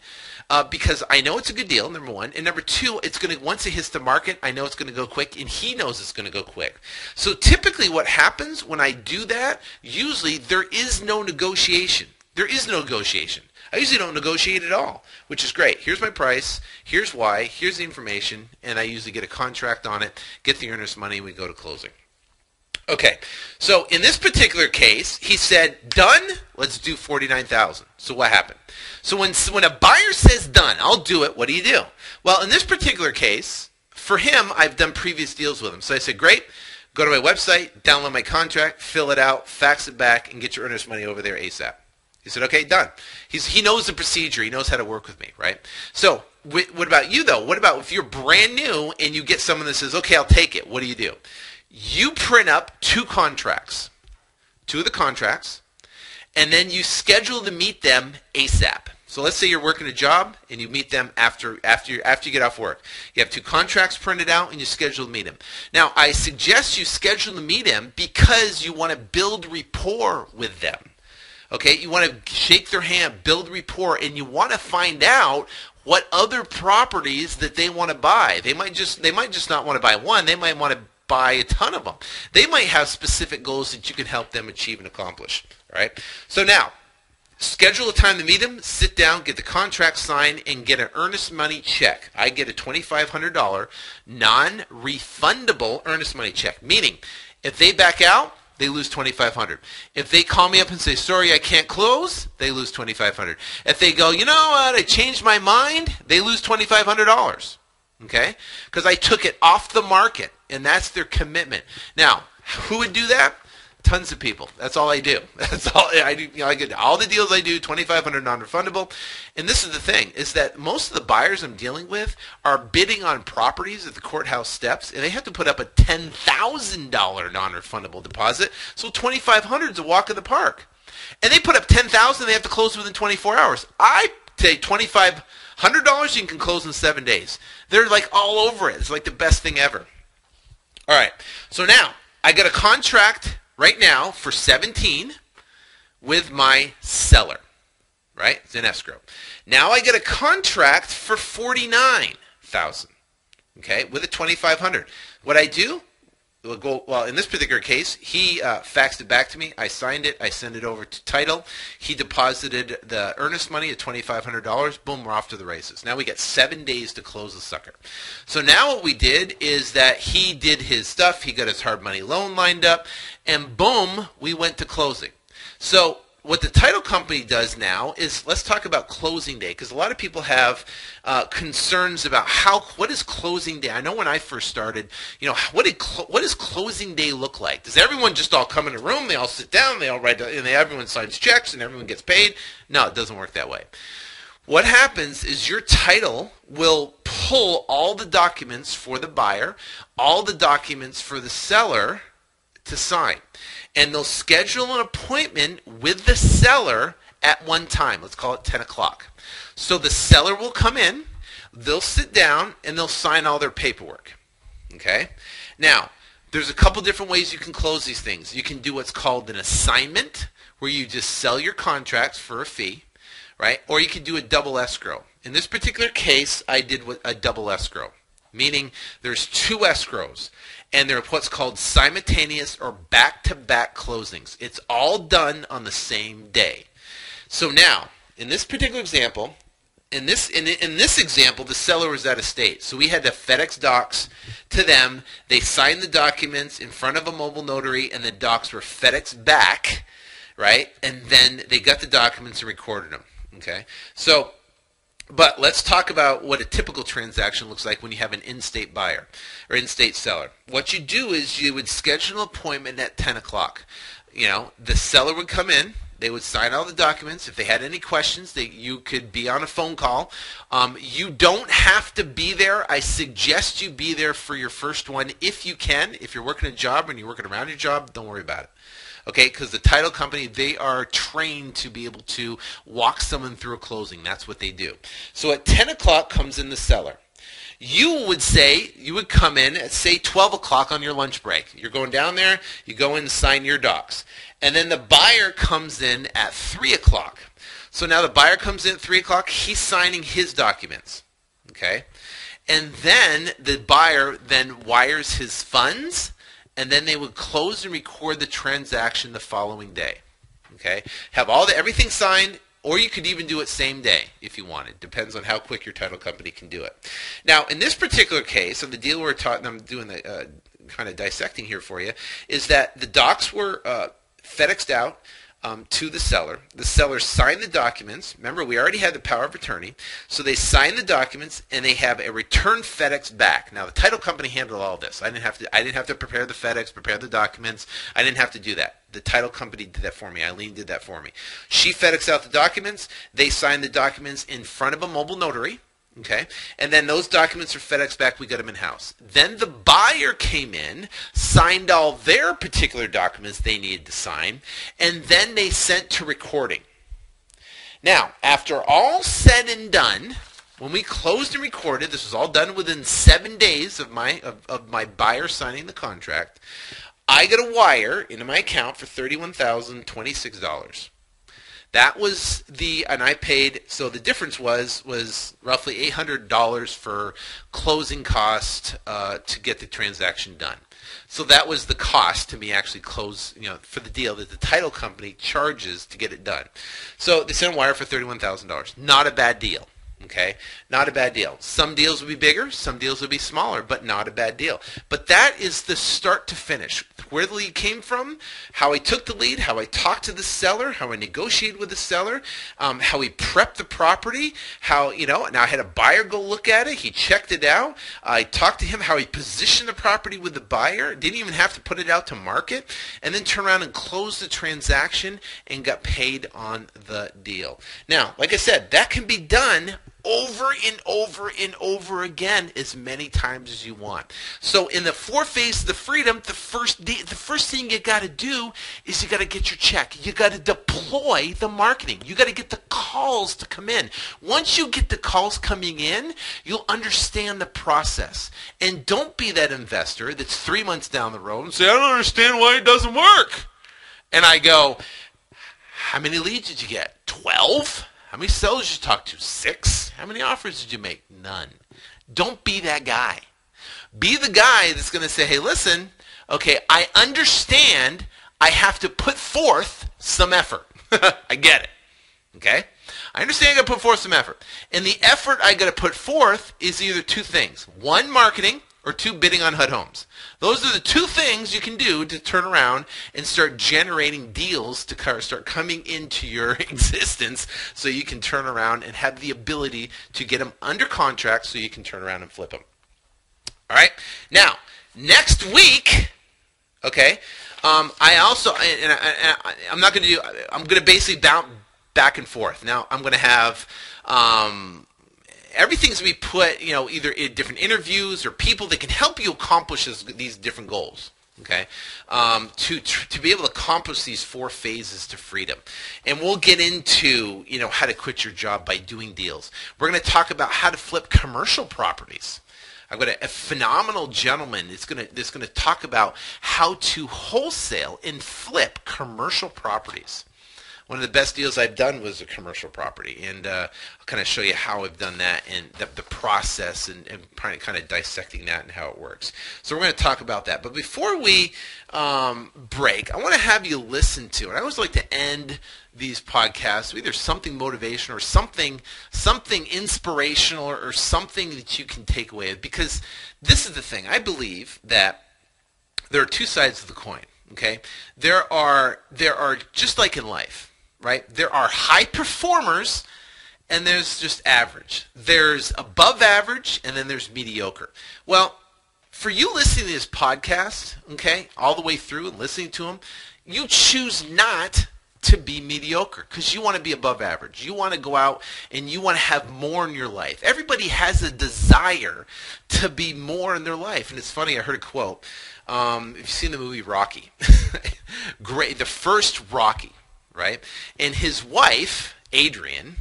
because I know it's a good deal, number one. And number two, once it hits the market, I know it's going to go quick, and he knows it's going to go quick. So typically what happens when I do that, usually there is no negotiation. There is no negotiation. I usually don't negotiate at all, which is great. Here's my price, here's why, here's the information, and I usually get a contract on it, get the earnest money, and we go to closing. Okay, so in this particular case, he said, done, let's do $49,000. So what happened? So when a buyer says done, I'll do it, what do you do? Well, in this particular case, for him, I've done previous deals with him. So I said, great, go to my website, download my contract, fill it out, fax it back, and get your earnest money over there ASAP. He said, okay, done. He knows the procedure. He knows how to work with me, right? So what about you, though? What about if you're brand new and you get someone that says, okay, I'll take it. What do? You print up 2 contracts, 2 of the contracts, and then you schedule to meet them ASAP. So let's say you're working a job and you meet them after you get off work. You have 2 contracts printed out and you schedule to meet them. Now, I suggest you schedule to meet them because you want to build rapport with them. Okay, you want to shake their hand, build rapport, and you want to find out what other properties that they want to buy. They might just not want to buy one. They might want to buy a ton of them. They might have specific goals that you can help them achieve and accomplish. All right. So now, schedule a time to meet them, sit down, get the contract signed, and get an earnest money check. I get a $2,500 non-refundable earnest money check, meaning if they back out, they lose $2,500. If they call me up and say, sorry, I can't close, they lose $2,500. If they go, you know what, I changed my mind, they lose $2,500. Okay? Because I took it off the market, and that's their commitment. Now, who would do that? Tons of people. That's all I do. That's all I do. I get all the deals I do, $2,500 non-refundable. And this is the thing, is that most of the buyers I'm dealing with are bidding on properties at the courthouse steps, and they have to put up a $10,000 non-refundable deposit. So $2,500 is a walk in the park. And they put up $10,000, they have to close within 24 hours. I say $2,500 you can close in 7 days. They're like all over it. It's like the best thing ever. All right. So now I got a contract right now for 17 with my seller, right? It's in escrow. Now I get a contract for 49,000, okay, with a 2,500. What I do, well, in this particular case, he faxed it back to me. I signed it. I sent it over to title. He deposited the earnest money at $2,500. Boom, we're off to the races. Now we got 7 days to close the sucker. So now what we did is that he did his stuff. He got his hard money loan lined up, and boom, we went to closing. So what the title company does now is, let's talk about closing day, because a lot of people have concerns about what is closing day. I know when I first started, what does closing day look like? Does everyone just all come in a room, they all sit down, they all write, and everyone signs checks and everyone gets paid? No, it doesn't work that way. What happens is your title will pull all the documents for the buyer, all the documents for the seller to sign. And they'll schedule an appointment with the seller at one time. Let's call it 10 o'clock. So the seller will come in, they'll sit down, and they'll sign all their paperwork. Okay? Now, there's a couple different ways you can close these things. You can do what's called an assignment, where you just sell your contracts for a fee, right? Or you can do a double escrow. In this particular case, I did a double escrow, meaning there's two escrows. And they're what's called simultaneous or back-to-back closings. It's all done on the same day. So now, in this particular example, in this example, the seller was out of state. So we had to FedEx docs to them. They signed the documents in front of a mobile notary, and the docs were FedEx back, right? And then they got the documents and recorded them. Okay? So, but let's talk about what a typical transaction looks like when you have an in-state buyer or in-state seller. What you do is you would schedule an appointment at 10 o'clock. The seller would come in. They would sign all the documents. If they had any questions, you could be on a phone call. You don't have to be there. I suggest you be there for your first one if you can. If you're working a job and you're working around your job, don't worry about it. Okay, because the title company, they are trained to be able to walk someone through a closing. That's what they do. So at 10 o'clock comes in the seller. You would come in at, say, 12 o'clock on your lunch break. You're going down there, you go in and sign your docs. And then the buyer comes in at 3 o'clock. So now the buyer comes in at 3 o'clock, he's signing his documents. Okay? And then the buyer then wires his funds, and then they would close and record the transaction the following day. Okay? Have everything signed, or you could even do it same day if you wanted. Depends on how quick your title company can do it. Now, in this particular case, of the deal I'm doing the kind of dissecting here for you, is that the docs were FedExed out to the seller. The seller signed the documents. Remember, we already had the power of attorney. So they signed the documents, and they have a return FedEx back. Now, the title company handled all this. I didn't have to prepare the FedEx, prepare the documents. I didn't have to do that. The title company did that for me. Eileen did that for me. She FedExed out the documents. They signed the documents in front of a mobile notary. Okay, and then those documents are FedEx back. We got them in-house. Then the buyer came in, signed all their particular documents they needed to sign, and then they sent to recording. Now, after all said and done, when we closed and recorded, this was all done within 7 days of my buyer signing the contract, I got a wire into my account for $31,026. That was and I paid, so the difference was roughly $800 for closing cost to get the transaction done. So that was the cost to me actually close, for the deal that the title company charges to get it done. So they sent a wire for $31,000. Not a bad deal. Okay, not a bad deal. Some deals would be bigger, some deals would be smaller, but not a bad deal. But that is the start to finish. Where the lead came from, how I took the lead, how I talked to the seller, how I negotiated with the seller, how he prepped the property, how, now I had a buyer go look at it, he checked it out, I talked to him how he positioned the property with the buyer, didn't even have to put it out to market, and then turn around and close the transaction and got paid on the deal. Now, like I said, that can be done over and over and over again as many times as you want. So in the 4 phases of freedom, the first thing you got to do is you got to get your check. You got to deploy the marketing. You got to get the calls to come in. Once you get the calls coming in, you'll understand the process. And don't be that investor that's 3 months down the road and say, I don't understand why it doesn't work. And I go, how many leads did you get? 12? How many sellers did you talk to? 6? How many offers did you make? None. Don't be that guy. Be the guy that's going to say, hey, listen, okay, I understand I have to put forth some effort. I get it. Okay? I understand I got to put forth some effort. And the effort I got to put forth is either 2 things. 1, marketing, or 2, bidding on HUD homes. Those are the 2 things you can do to turn around and start generating deals to start coming into your existence so you can turn around and have the ability to get them under contract so you can turn around and flip them. All right? Now, next week, okay, I also, I'm not going to do, I'm going to basically bounce back and forth. Now, I'm going to have, everything's going to be put, either in different interviews or people that can help you accomplish these different goals, okay, to be able to accomplish these 4 phases to freedom. And we'll get into, how to quit your job by doing deals. We're going to talk about how to flip commercial properties. I've got a phenomenal gentleman that's going to talk about how to wholesale and flip commercial properties. One of the best deals I've done was a commercial property, and I'll kind of show you how I've done that and the process and kind of dissecting that and how it works. So we're going to talk about that. But before we break, I want to have you listen to, and I always like to end these podcasts with either something motivational or something inspirational or something that you can take away. Because this is the thing. I believe that there are 2 sides of the coin. Okay, there are just like in life. Right? There are high performers and there's just average. There's above average and then there's mediocre. Well, for you listening to this podcast, okay, all the way through and listening to them, you choose not to be mediocre because you want to be above average. You want to go out and you want to have more in your life. Everybody has a desire to be more in their life. And it's funny, I heard a quote. If you've seen the movie Rocky, great, the first Rocky, right? And his wife, Adrian,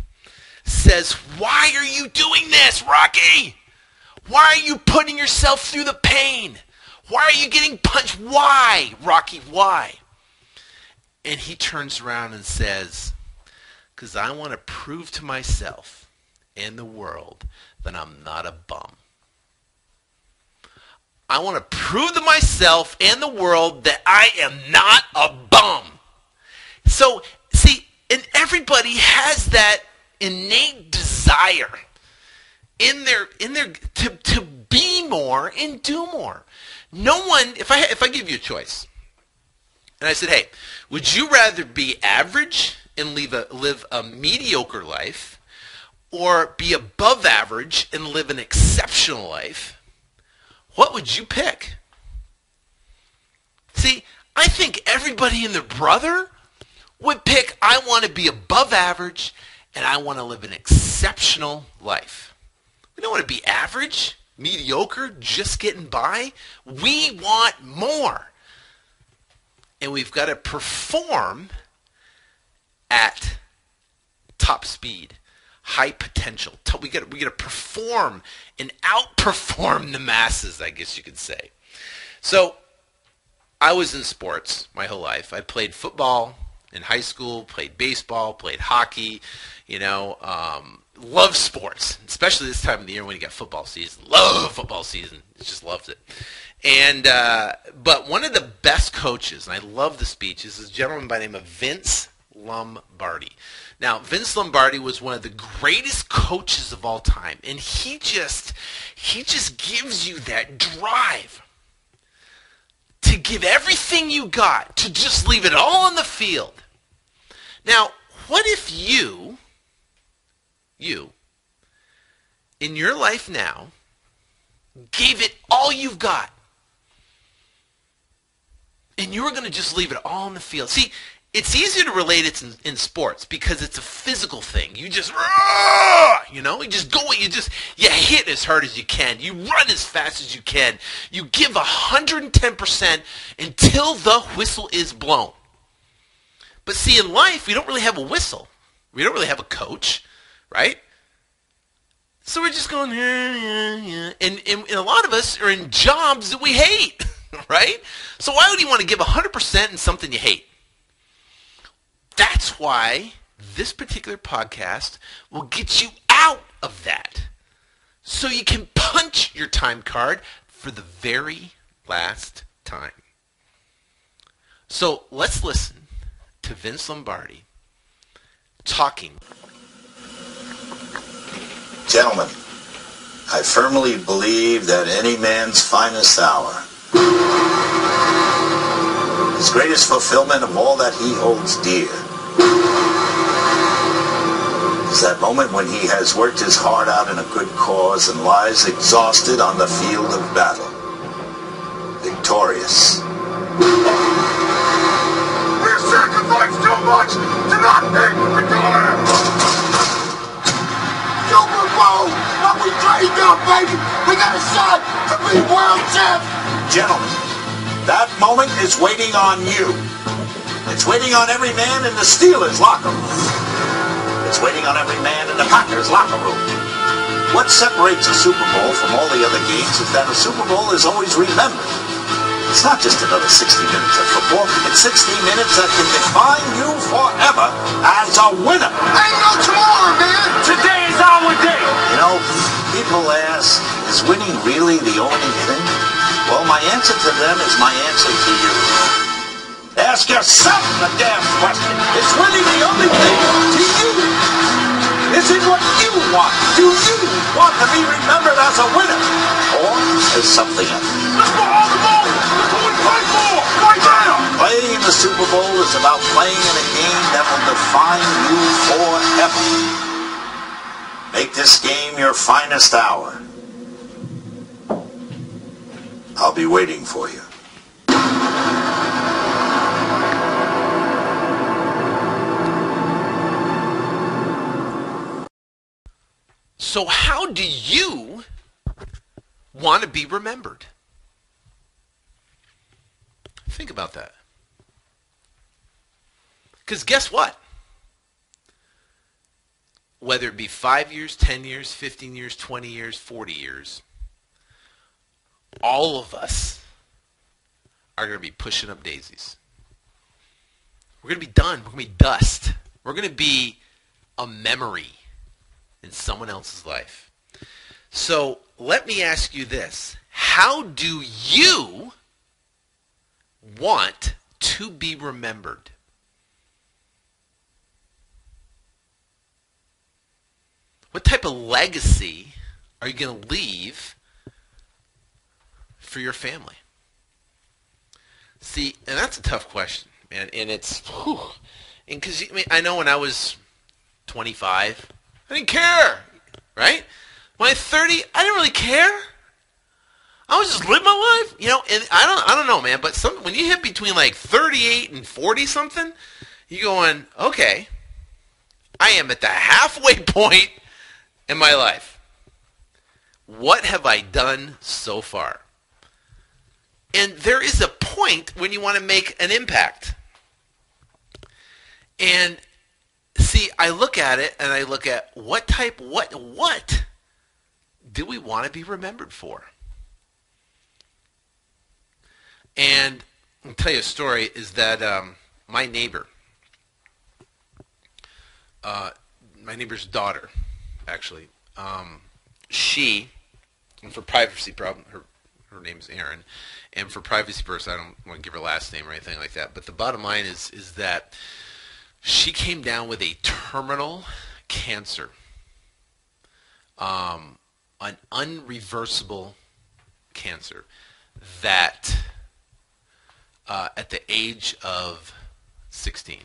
says, why are you doing this, Rocky? Why are you putting yourself through the pain? Why are you getting punched? Why, Rocky, why? And he turns around and says, because I want to prove to myself and the world that I'm not a bum. I want to prove to myself and the world that I am not a bum. So, see, and everybody has that innate desire in their to be more and do more. No one, if I give you a choice, and I said, hey, would you rather be average and live a mediocre life, or be above average and live an exceptional life? What would you pick? See, I think everybody and their brother would pick, I want to be above average and I want to live an exceptional life. We don't want to be average, mediocre, just getting by. We want more. And we've got to perform at top speed, high potential. We got to perform and outperform the masses, I guess you could say. So I was in sports my whole life. I played football, in high school, played baseball, played hockey, loved sports, especially this time of the year when you got football season. Love football season. Just loves it. And but one of the best coaches, and I love the speech, is this gentleman by the name of Vince Lombardi. Now, Vince Lombardi was one of the greatest coaches of all time, and he just gives you that drive to give everything you got, to just leave it all on the field. Now, what if you, in your life now, gave it all you've got, and you were going to just leave it all on the field? See, it's easier to relate it in sports because it's a physical thing. You just, you just go, you hit as hard as you can. You run as fast as you can. You give 110% until the whistle is blown. But see, in life, we don't really have a whistle. We don't really have a coach, right? So we're just going, yeah. And a lot of us are in jobs that we hate, right? So why would you want to give 100% in something you hate? That's why this particular podcast will get you out of that, so you can punch your time card for the very last time. So let's listen to Vince Lombardi talking. Gentlemen, I firmly believe that any man's finest hour, his greatest fulfillment of all that he holds dear, is that moment when he has worked his heart out in a good cause and lies exhausted on the field of battle, victorious. We sacrificed too much to not make victorious! Super Bowl! What we dreamed of, baby! We got a shot to be world champs! Gentlemen, that moment is waiting on you. It's waiting on every man in the Steelers' locker room. It's waiting on every man in the Packers' locker room. What separates a Super Bowl from all the other games is that a Super Bowl is always remembered. It's not just another 60 minutes of football. It's 60 minutes that can define you forever as a winner. Ain't no tomorrow, man! Today is our day! People ask, is winning really the only thing? Well, my answer to them is my answer to you. Ask yourself the damn question. Is winning the only thing to you? Is it what you want? Do you want to be remembered as a winner? Or as something else? Let's go all the ball! Let's go and play ball! Right now! Playing in the Super Bowl is about playing in a game that will define you forever. Make this game your finest hour. I'll be waiting for you. So how do you want to be remembered? Think about that. Because guess what? Whether it be 5 years, 10 years, 15 years, 20 years, 40 years, all of us are going to be pushing up daisies. We're going to be done. We're going to be dust. We're going to be a memory in someone else's life. So let me ask you this. How do you want to be remembered? What type of legacy are you going to leave for your family? See, and that's a tough question, man. And it's, and because I know when I was 25, I didn't care, right? When I was 30, I didn't really care. I was just living my life, And I don't know, man. But when you hit between like 38 and 40 something, you're going, okay, I am at the halfway point in my life. What have I done so far? And there is a point when you want to make an impact. And see, I look at it and I look at what do we want to be remembered for? And I'll tell you a story is that my neighbor, my neighbor's daughter, actually. She, and for privacy problem, her name is Erin, and for privacy purposes, I don't want to give her last name or anything like that. But the bottom line is that she came down with a terminal cancer, an unreversible cancer that at the age of 16.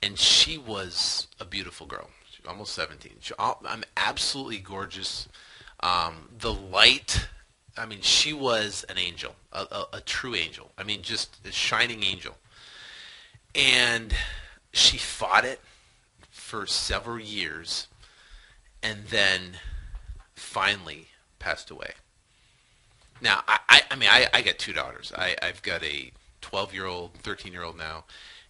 And she was a beautiful girl. She was almost 17. I'm absolutely gorgeous. The light, I mean, she was an angel, a true angel. I mean, just a shining angel. And she fought it for several years and then finally passed away. Now, I got two daughters. I've got a 12-year-old, 13-year-old now,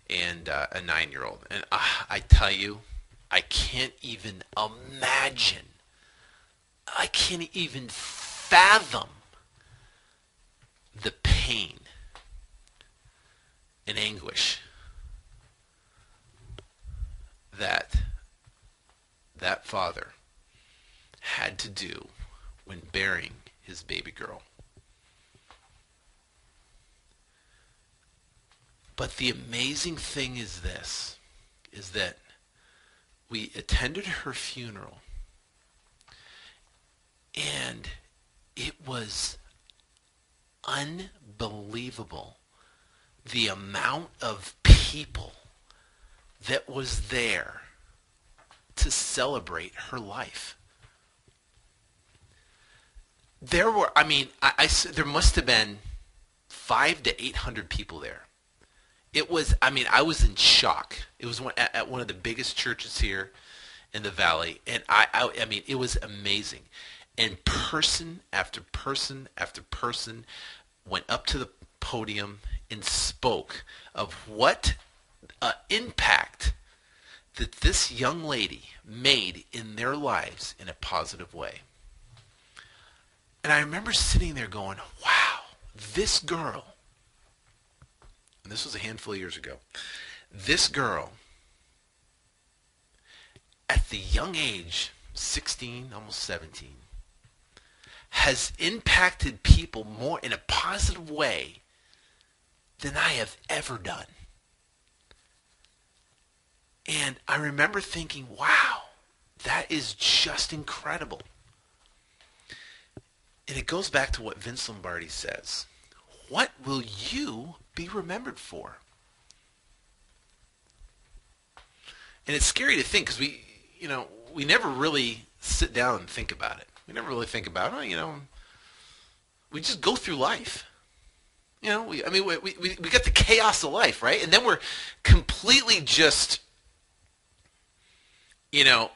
and a 9-year-old. And I tell you, I can't even imagine. I can't even fathom the pain and anguish that father had to do when burying his baby girl. But the amazing thing is this, is that we attended her funeral, and it was unbelievable the amount of people that was there to celebrate her life. There were, there must have been 500 to 800 people there. It was, I was in shock. It was at one of the biggest churches here in the valley, and I mean, it was amazing. And person after person after person went up to the podium and spoke of what impact that this young lady made in their lives in a positive way. And I remember sitting there going, wow, this girl, and this was a handful of years ago, this girl, at the young age, 16, almost 17, has impacted people more in a positive way than I have ever done. And I remember thinking, wow, that is just incredible. And it goes back to what Vince Lombardi says. What will you be remembered for? And it's scary to think because we never really sit down and think about it. We never really think about it. We just go through life. We got the chaos of life, right? And then we're completely just, I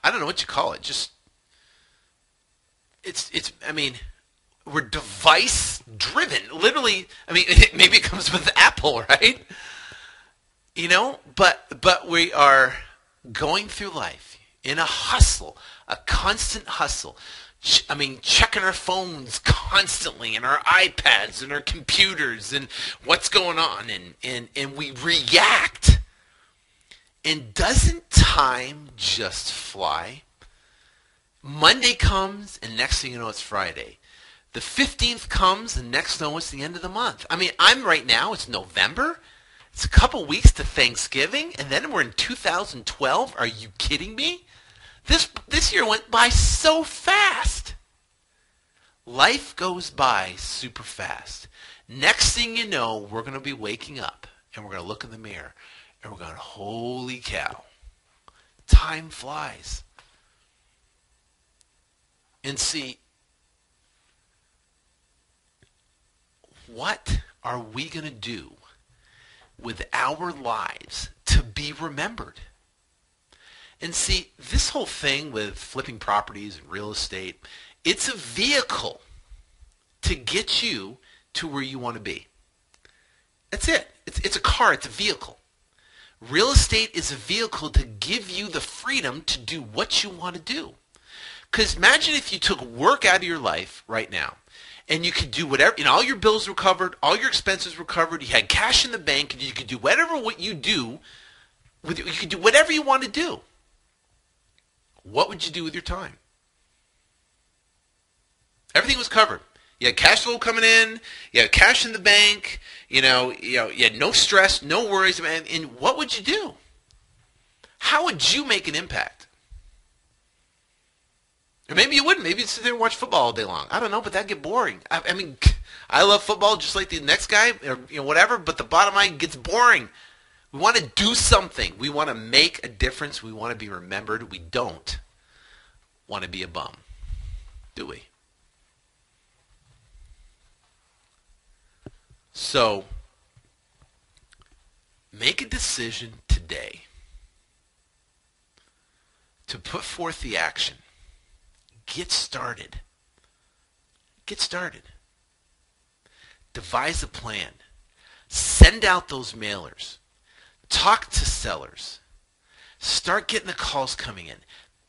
don't know what you call it. Just, we're device driven. Literally, maybe it comes with Apple, right? But we are going through life in a hustle, a constant hustle. Checking our phones constantly and our iPads and our computers and what's going on. And we react. And doesn't time just fly? Monday comes and next thing you know it's Friday. The 15th comes and next thing you know it's the end of the month. I'm right now, it's November. It's a couple weeks to Thanksgiving and then we're in 2012. Are you kidding me? This year went by so fast. Life goes by super fast. Next thing you know, we're going to be waking up and we're going to look in the mirror and we're going, holy cow, time flies. And see, what are we going to do with our lives to be remembered? And see, this whole thing with flipping properties and real estate, it's a vehicle to get you to where you want to be. That's it. It's a car. It's a vehicle. Real estate is a vehicle to give you the freedom to do what you want to do. Because imagine if you took work out of your life right now and you could do whatever, all your bills were covered, all your expenses were covered, you had cash in the bank, and you could do whatever what you do You could do whatever you want to do. What would you do with your time? Everything was covered. You had cash flow coming in. You had cash in the bank. You had no stress, no worries. And what would you do? How would you make an impact? Or maybe you wouldn't. Maybe you'd sit there and watch football all day long. I don't know, but that'd get boring. I mean, I love football just like the next guy, or whatever. But the bottom line gets boring. We want to do something. We want to make a difference. We want to be remembered. We don't want to be a bum, do we? So, make a decision today to put forth the action. Get started. Get started. Devise a plan. Send out those mailers. Talk to sellers. Start getting the calls coming in.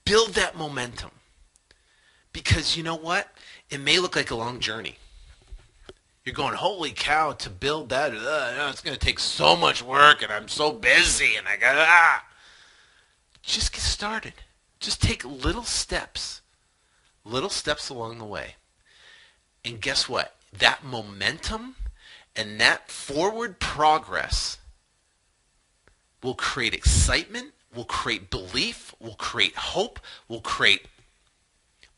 Build that momentum. Because you know what? It may look like a long journey. You're going, holy cow, to build that, it's going to take so much work, and I'm so busy, and I got, Just get started. Just take little steps along the way. And guess what? That momentum and that forward progress will create excitement, will create belief, will create hope, will create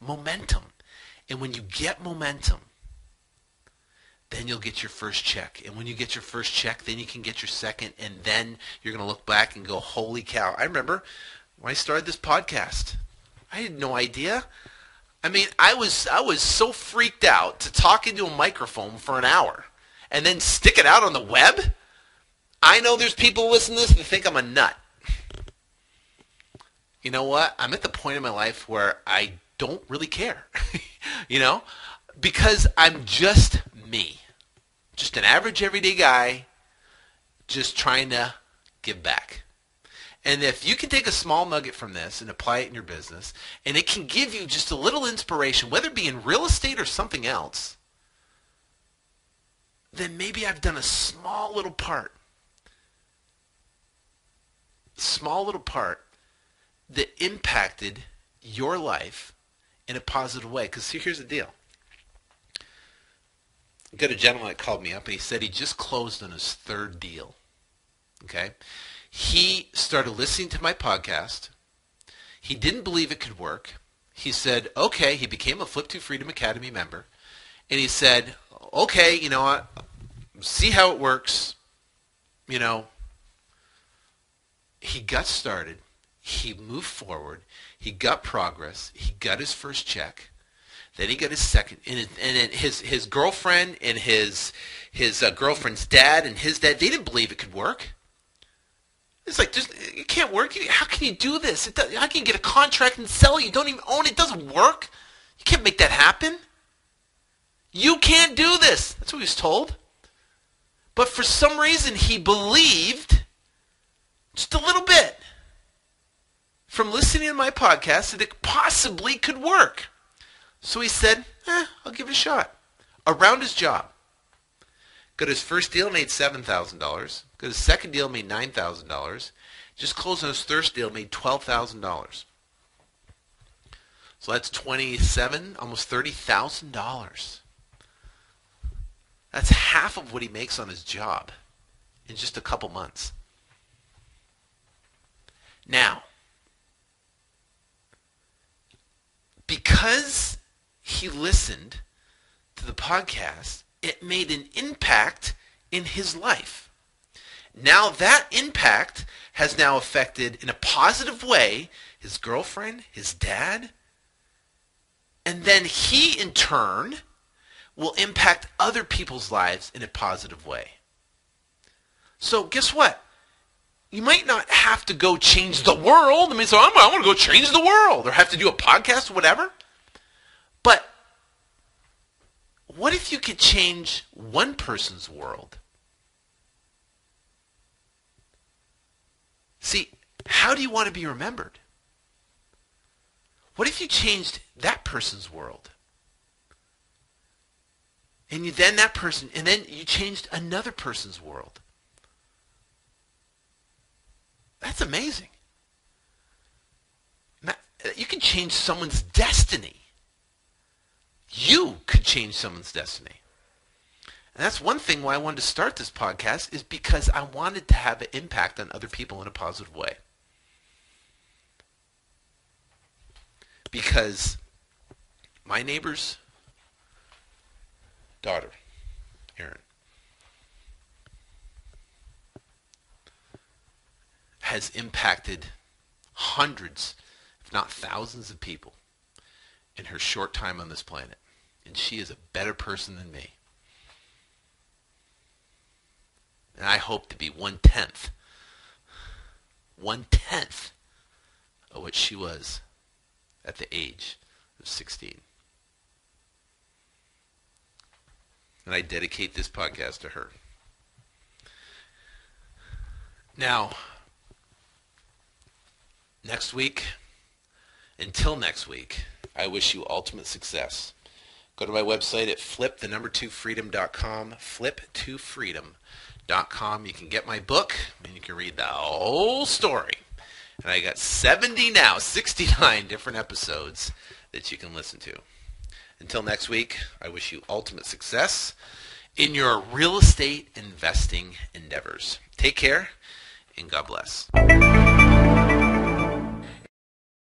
momentum. And when you get momentum, then you'll get your first check. And when you get your first check, then you can get your second, and then you're going to look back and go, holy cow. I remember when I started this podcast, I had no idea. I mean, I was so freaked out to talk into a microphone for an hour and then stick it out on the web. I know there's people listening to this that think I'm a nut. You know what? I'm at the point in my life where I don't really care, because I'm just me. Just an average everyday guy just trying to give back. And if you can take a small nugget from this and apply it in your business, and it can give you just a little inspiration, whether it be in real estate or something else, then maybe I've done a small little part that impacted your life in a positive way. Because here's the deal. I got a gentleman that called me up, and he said he just closed on his third deal. Okay? He started listening to my podcast. He didn't believe it could work. He said, okay, he became a Flip to Freedom Academy member. And he said, okay, you know what, see how it works. He got started. He moved forward. He got progress. He got his first check. Then he got his second. And then his girlfriend and his girlfriend's dad and his dad, they didn't believe it could work. It's like, it can't work. How can you do this? How can you get a contract and sell it? You don't even own it. It doesn't work. You can't make that happen. You can't do this. That's what he was told. But for some reason, he believed just a little bit from listening to my podcast that it possibly could work. So he said, I'll give it a shot. Around his job. Got his first deal, made $7,000. Got his second deal, made $9,000. Just closed on his third deal, made $12,000. So that's almost $30,000. That's half of what he makes on his job in just a couple months. Now, because he listened to the podcast, it made an impact in his life. Now that impact has now affected, in a positive way, his girlfriend, his dad, and then he, in turn, will impact other people's lives in a positive way. So guess what? You might not have to go change the world. I want to go change the world or have to do a podcast or whatever. But what if you could change one person's world? See, how do you want to be remembered? What if you changed that person's world? And then you changed another person's world. That's amazing. You can change someone's destiny. You could change someone's destiny. And that's one thing why I wanted to start this podcast, is because I wanted to have an impact on other people in a positive way. Because my neighbor's daughter, Erin, has impacted hundreds, if not thousands of people in her short time on this planet. And she is a better person than me. And I hope to be 1/10 of what she was at the age of 16. And I dedicate this podcast to her. Now, until next week, I wish you ultimate success. Go to my website at flip2freedom.com, flip2freedom.com. You can get my book, and you can read the whole story. And I got 69 different episodes that you can listen to. Until next week, I wish you ultimate success in your real estate investing endeavors. Take care, and God bless.